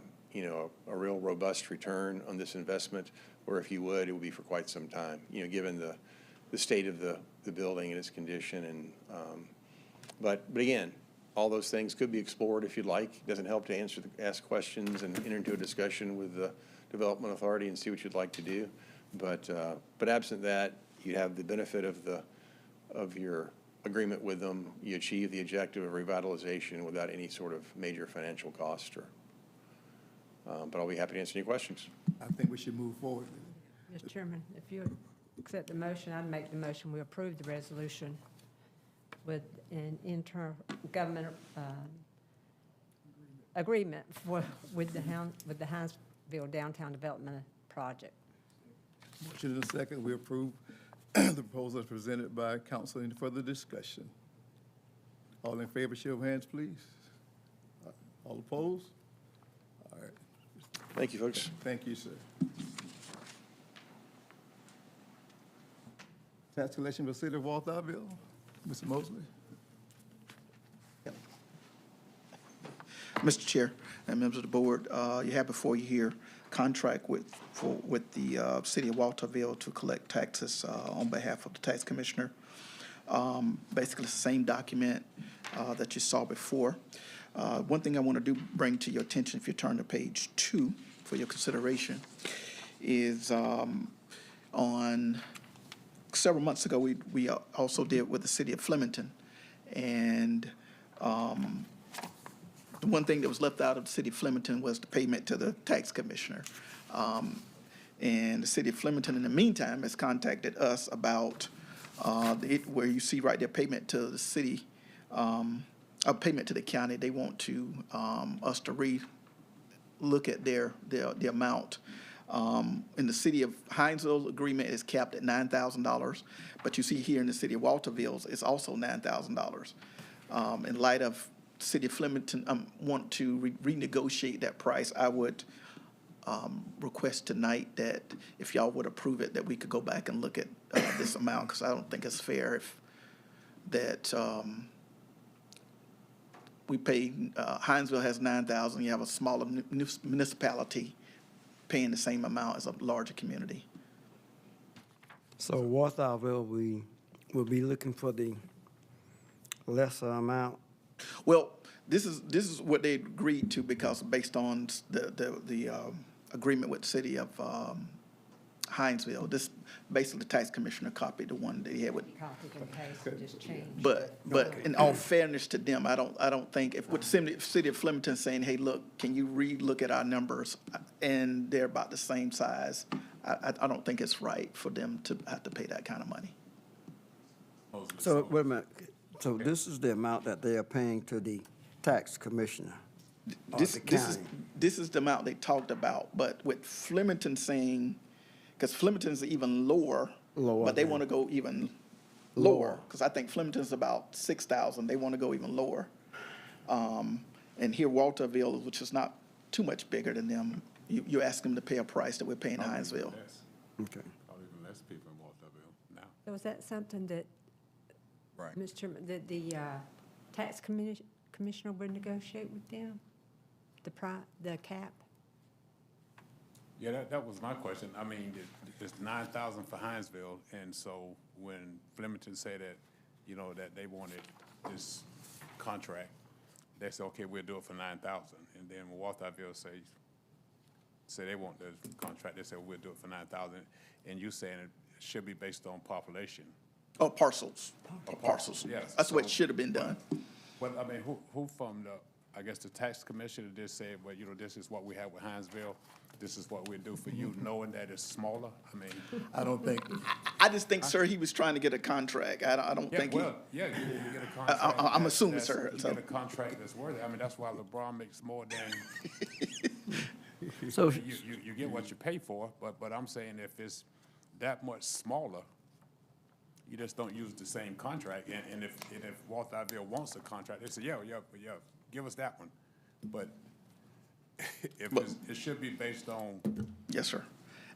S12: real robust return on this investment, or if you would, it would be for quite some time, given the state of the building and its condition. And but again, all those things could be explored if you'd like. It doesn't help to ask questions and enter into a discussion with the Development Authority and see what you'd like to do. But absent that, you have the benefit of your agreement with them. You achieve the objective of revitalization without any sort of major financial cost. But I'll be happy to answer any questions.
S1: I think we should move forward.
S6: Mr. Chairman, if you accept the motion, I'd make the motion, we approve the resolution with an intergovernmental agreement with the Hinesville Downtown Development Project.
S1: Motion in a second, we approve the proposal as presented by council. Any further discussion? All in favor, show of hands, please. All opposed? All right.
S12: Thank you, folks.
S1: Thank you, sir. Tax collection for the city of Walthamville, Mr. Mosley.
S3: Mr. Chair and members of the board, you have before you here contract with the city of Walterville to collect taxes on behalf of the tax commissioner. Basically, the same document that you saw before. One thing I want to bring to your attention, if you turn to page 2 for your consideration, is on several months ago, we also did with the city of Flemington. And the one thing that was left out of the city of Flemington was the payment to the tax commissioner. And the city of Flemington, in the meantime, has contacted us about where you see right there, payment to the city, a payment to the county. They want to us to look at the amount. In the city of Hinesville, agreement is capped at $9,000, but you see here in the city of Walterville, it's also $9,000. In light of city of Flemington want to renegotiate that price, I would request tonight that if y'all would approve it, that we could go back and look at this amount, because I don't think it's fair that we pay, Hinesville has 9,000, you have a smaller municipality paying the same amount as a larger community.
S4: So Walthamville, we will be looking for the lesser amount.
S3: Well, this is what they agreed to, because based on the agreement with the city of Hinesville. This basically the tax commissioner copied the one that he had with.
S6: Copied and pasted, just changed.
S3: But in all fairness to them, I don't think, if with the city of Flemington saying, hey, look, can you re-look at our numbers? And they're about the same size, I don't think it's right for them to have to pay that kind of money.
S4: So, wait a minute, so this is the amount that they are paying to the tax commissioner of
S3: This
S4: the
S3: is
S4: county?
S3: this is the amount they talked about, but with Flemington saying, because Flemington's even lower,
S4: Lower
S3: but they
S4: than-
S3: want to go even
S4: Lower.
S3: lower, because I think Flemington's about 6,000, they want to go even lower. And here Walterville, which is not too much bigger than them, you ask them to pay a price that we're paying Hinesville.
S4: Okay.
S10: Probably even less people in Walterville now.
S6: So is that something that,
S2: Right.
S6: Mr. Chairman, that the tax commissioner would negotiate with them? The cap?
S10: Yeah, that was my question. I mean, it's 9,000 for Hinesville, and so when Flemington said that, you know, that they wanted this contract, they said, okay, we'll do it for 9,000. And then when Walterville say they want the contract, they said, we'll do it for 9,000. And you saying it should be based on population.
S3: Oh, parcels. Parcels.
S10: Yes.
S3: That's the way it
S10: So-
S3: should have been done.
S10: Well, I mean, who from the, I guess the tax commissioner just said, well, you know, this is what we have with Hinesville, this is what we do for you, knowing that it's smaller? I mean,
S1: I don't think,
S3: I just think, sir, he was trying to get a contract. I don't
S10: yeah,
S3: think he.
S10: well, yeah, you get a contract.
S3: I'm
S10: that's-
S3: assuming, sir,
S10: You
S3: so-
S10: get a contract that's worthy. I mean, that's why LeBron makes more than,
S4: So,
S10: you get what you pay for, but I'm saying if it's that much smaller, you just don't use the same contract. And if Walterville wants a contract, they say, yeah, give us that one. But if it should be based on,
S3: Yes, sir.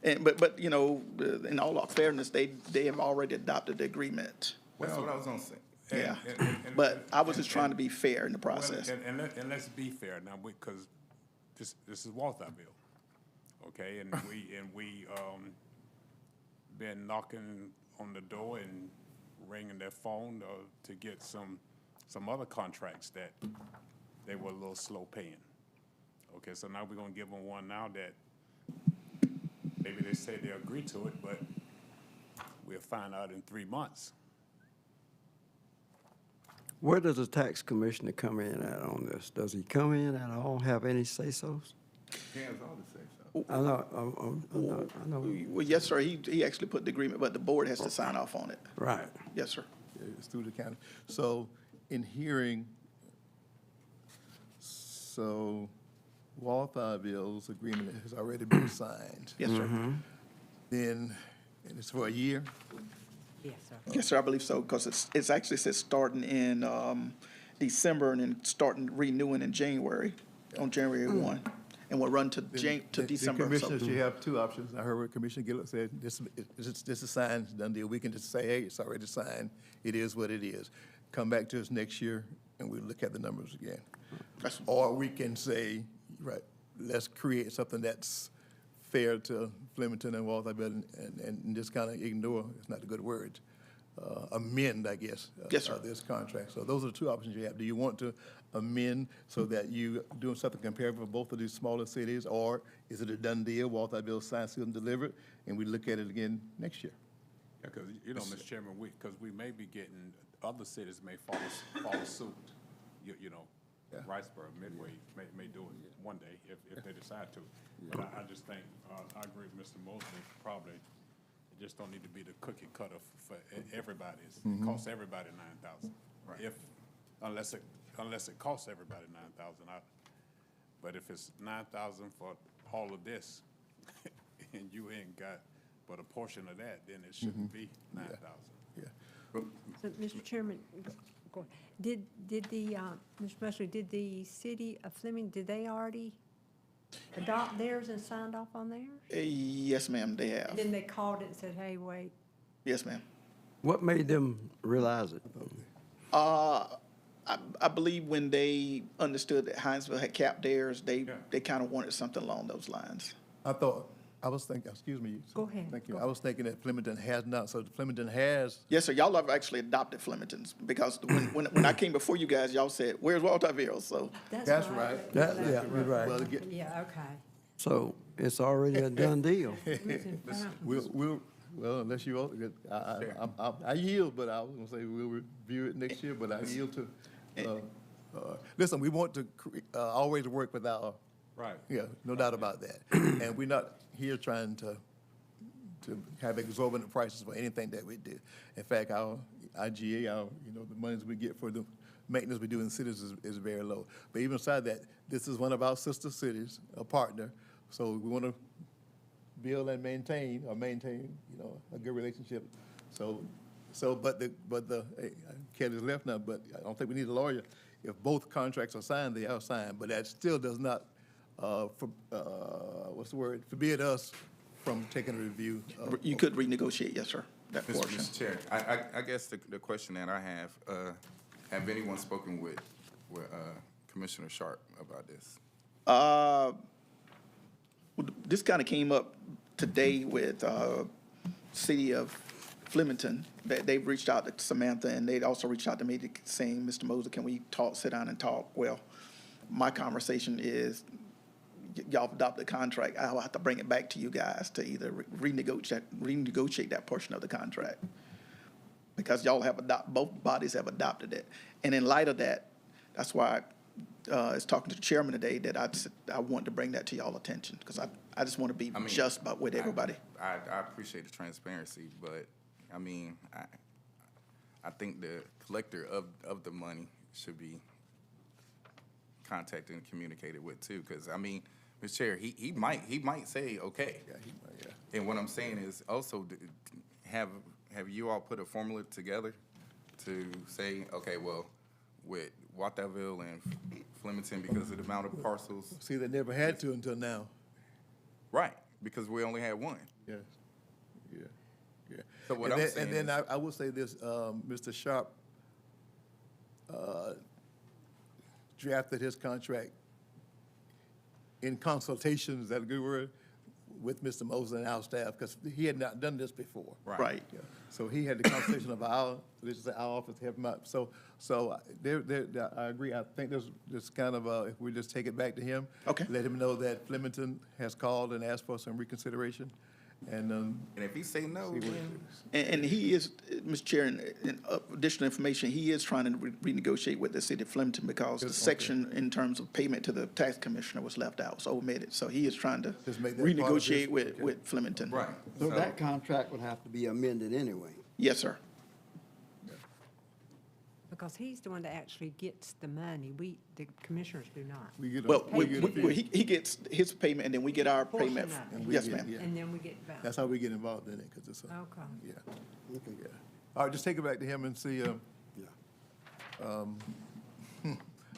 S3: And, but, you know, in all fairness, they have already adopted the agreement.
S2: That's what I was gonna say.
S3: Yeah.
S10: and-
S3: But I was just trying to be fair in the
S10: Well,
S3: process.
S10: and let's be fair now, because this is Walterville, okay? And we been knocking on the door and ringing their phone to get some other contracts that they were a little slow paying. Okay, so now we're gonna give them one now that maybe they say they agree to it, but we'll find out in 3 months.
S4: where does the tax commissioner come in at on this? Does he come in at all, have any say-sos?
S2: Hands all the same stuff.
S4: I know, I know,
S3: Well, yes, sir, he actually put the agreement, but the board has to sign off on it.
S4: right.
S3: Yes, sir.
S1: it's through the county. So in hearing, so Walterville's agreement has already been signed.
S3: Yes, sir.
S1: Then, and it's for a year?
S6: Yes, sir.
S3: Yes, sir, I believe so, because it's actually says starting in December and then starting renewing in January, on January 1. And we'll run to December.
S1: The
S3: so-
S1: commissioners, you have two options. I heard what Commissioner Gillett said, this is signed, done deal. We can just say, hey, it's already signed. It is what it is. Come back to us next year and we'll look at the numbers again.
S3: That's-
S1: Or we can say, right, let's create something that's fair to Flemington and Walterville and just kind of ignore, it's not a good word, amend, I guess.
S3: Yes, sir.
S1: This contract. So those are the two options you have. Do you want to amend so that you doing something comparable for both of these smaller cities? Or is it a done deal, Walterville signed, sealed, and delivered, and we look at it again next year?
S10: Yeah, because, you know, Mr. Chairman, because we may be getting, other cities may follow suit. You know,
S1: Yeah.
S10: Riceboro, Midway may do it one day if they decide to. But I just think, I agree with Mr. Mosley, probably, it just don't need to be the cookie cutter for everybody. It costs everybody 9,000.
S2: Right.
S10: Unless it costs everybody 9,000. But if it's 9,000 for all of this, and you ain't got but a portion of that, then it shouldn't be 9,000.
S1: Yeah.
S6: So, Mr. Chairman, go ahead. Did the, Mr. Mosley, did the city of Fleming, did they already adopt theirs and signed off on theirs?
S3: Yes, ma'am, they have.
S6: And then they called it and said, hey, wait.
S3: Yes, ma'am.
S4: What made them realize it?
S3: I believe when they understood that Hinesville had capped theirs, they kind of wanted something along those lines.
S1: I was thinking, excuse me.
S6: Go ahead.
S1: Thank you.
S6: Go
S1: I was thinking that Flemington has not, so Flemington has,
S3: Yes, sir, y'all have actually adopted Flemington's, because when I came before you guys, y'all said, where's Walterville? So,
S1: That's right.
S4: Yeah, you're right.
S1: well, to get,
S6: Yeah, okay.
S4: So it's already a done deal.
S1: Well, unless you, I yield, but I was gonna say we'll review it next year, but I yield to, listen, we want to always work with our,
S10: Right.
S1: yeah, no doubt about that. And we're not here trying to have exorbitant prices for anything that we do. In fact, our IGA, the monies we get for the maintenance we do in cities is very low. But even aside that, this is one of our sister cities, a partner, so we want to build and maintain, a good relationship. But Kelly's left now, but I don't think we need a lawyer. If both contracts are signed, they are signed, but that still does not, forbid us from taking a review.
S3: You could renegotiate, yes, sir, that portion.
S2: Mr. Chair, I guess the question that I have anyone spoken with Commissioner Sharp about this?
S3: Well, this kind of came up today with City of Flemington. They've reached out to Samantha, and they'd also reached out to me saying, Mr. Moser, can we sit down and talk? Well, my conversation is, y'all adopted the contract. I'll have to bring it back to you guys to either renegotiate that portion of the contract, because y'all have both bodies have adopted it. And in light of that, that's why I was talking to the chairman today that I want to bring that to y'all attention, because I just want to be just about with everybody.
S2: I appreciate the transparency, but I mean, I think the collector of the money should be contacted and communicated with too, because I mean, Mr. Chair, he might say okay.
S1: Yeah, he might, yeah.
S2: And what I'm saying is also have you all put a formula together to say, okay, well, with Waterville and Flemington, because of the amount of parcels.
S1: See, they never had to until now.
S2: Right, because we only had one.
S1: Yes, yeah.
S2: So what
S1: And
S2: I'm
S1: then-
S2: saying
S1: And then
S2: is-
S1: I will say this, Mr. Sharp drafted his contract in consultation, is that a good word, with Mr. Moser and our staff, because he had not done this before.
S3: Right.
S1: Yeah. So he had the conversation of our office help him out. So I agree. I think there's kind of, if we just take it back to him.
S3: Okay.
S1: Let him know that Flemington has called and asked for some reconsideration, and
S2: And if he say no,
S1: see what
S2: then
S1: it is.
S3: And he is, Mr. Chair, and additional information, he is trying to renegotiate with the City of Flemington, because the
S1: Okay.
S3: section in terms of payment to the tax commissioner was left out, was omitted. So he is trying to
S1: Just make that part of his-
S3: renegotiate
S1: okay.
S3: with Flemington.
S2: right.
S4: So that contract would have to be amended anyway.
S3: Yes, sir.
S6: Because he's the one that actually gets the money. The commissioners do not.
S1: We get a-
S3: Well,
S1: we get a fee.
S3: he gets his payment, and then we get our
S6: Portion
S3: payment.
S6: of it.
S1: And we
S3: Yes,
S1: get-
S3: ma'am.
S1: yeah.
S6: And then we get back.
S1: That's how we get involved in it, because it's a,
S6: Okay.
S1: yeah. Yeah. All right, just take it back to him and see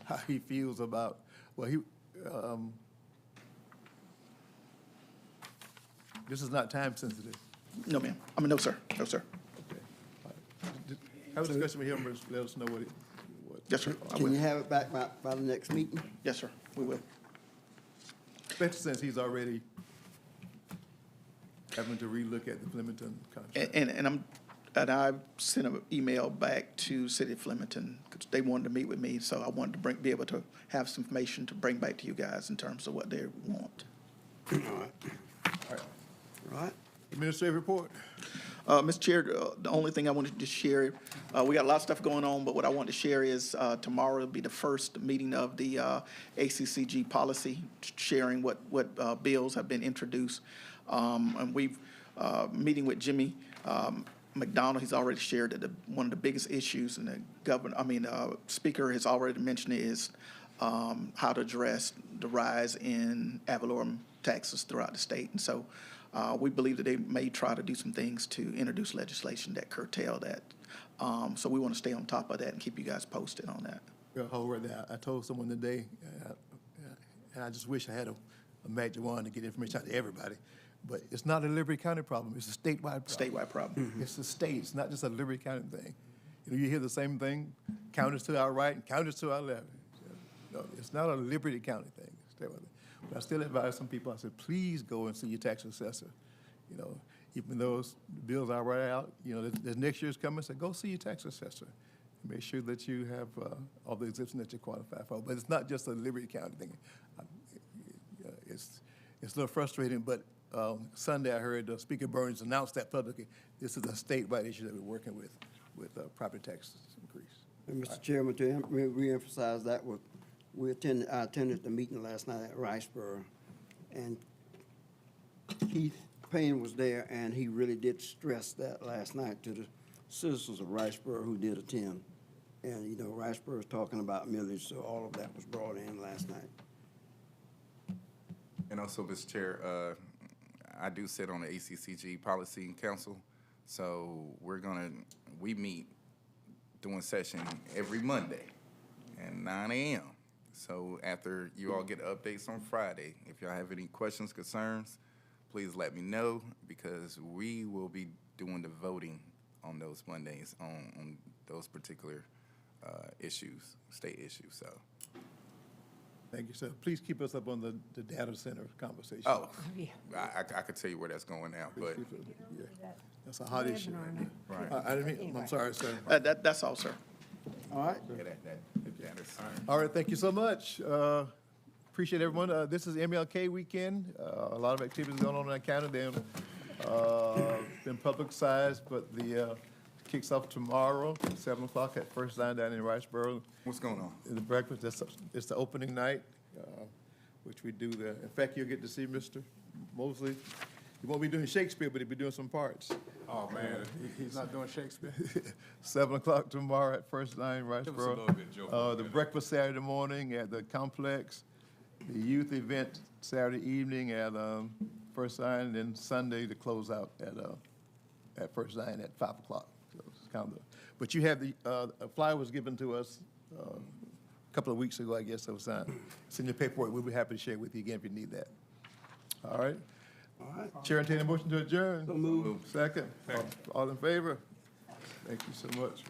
S1: how he feels about, this is not time sensitive.
S3: No, ma'am. No, sir. No, sir.
S1: Okay. All right. Just have a discussion with him, and let us know what.
S3: Yes, sir. I
S4: Can
S3: will.
S4: you have it back by the next meeting?
S3: Yes, sir. We will.
S1: Especially since he's already having to relook at the Flemington contract.
S3: And I sent an email back to City of Flemington, because they wanted to meet with me, so I wanted to be able to have some information to bring back to you guys in terms of what they want.
S4: Right?
S1: Administrative report.
S3: Mr. Chair, the only thing I wanted to share, we got a lot of stuff going on, but what I want to share is tomorrow will be the first meeting of the ACCG policy, sharing what bills have been introduced. And we've, meeting with Jimmy McDonald, he's already shared that one of the biggest issues, and the speaker has already mentioned it, is how to address the rise in ad valorem taxes throughout the state. And so we believe that they may try to do some things to introduce legislation that curtail that. So we want to stay on top of that and keep you guys posted on that.
S1: I told someone today, and I just wish I had a magic wand to get information out to everybody, but it's not a Liberty County problem, it's a statewide problem.
S3: Statewide problem.
S1: It's the state, it's not just a Liberty County thing. You hear the same thing, counties to our right and counties to our left. No, it's not a Liberty County thing, it's statewide thing. But I still advise some people, I said, please go and see your tax assessor. Even though the bills are right out, the next year's coming, so go see your tax assessor. Make sure that you have all the exemptions that you qualify for. But it's not just a Liberty County thing. it's a little frustrating, but Sunday I heard Speaker Burns announce that publicly. This is a statewide issue that we're working with property tax increase.
S4: And Mr. Chairman, to reemphasize that, I attended the meeting last night at Riceboro, and Keith Payne was there, and he really did stress that last night to the citizens of Riceboro who did attend. And, you know, Riceboro is talking about millage, so all of that was brought in last night.
S2: And also, Mr. Chair, I do sit on the ACCG Policy Council, so we meet doing session every Monday at 9 a.m. So after you all get updates on Friday, if y'all have any questions, concerns, please let me know, because we will be doing the voting on those Mondays on those particular issues, state issues, so.
S1: Thank you, sir. Please keep us up on the data center conversation.
S2: Oh, I could tell you where that's going now, but.
S1: Yeah, that's a hot issue.
S2: Right.
S1: I didn't mean, I'm sorry, sir.
S3: That's all, sir.
S4: All right?
S2: Yeah, that is.
S1: All right, thank you so much. Appreciate everyone. This is MLK weekend. A lot of activities going on in that county. They've been publicized, but the kicks off tomorrow, 7 o'clock at First Line down in Riceboro.
S2: What's going on?
S1: The breakfast, it's the opening night, which we do there. In fact, you'll get to see Mr. Mosley. He won't be doing Shakespeare, but he'll be doing some parts.
S10: Oh, man, he's not doing Shakespeare?
S1: 7 o'clock tomorrow at First Line, Riceboro.
S10: little bit, Joe.
S1: The breakfast Saturday morning at the complex, the youth event Saturday evening at First Line, and then Sunday to close out at First Line at 5 o'clock. So it's kind of but you have a flyer was given to us a couple of weeks ago, I guess. It's in your paperwork. We'll be happy to share it with you again if you need that. All right.
S4: All right.
S1: Chair, entertain a motion to adjourn.
S4: So moved.
S1: Second. All in favor? Thank you so much.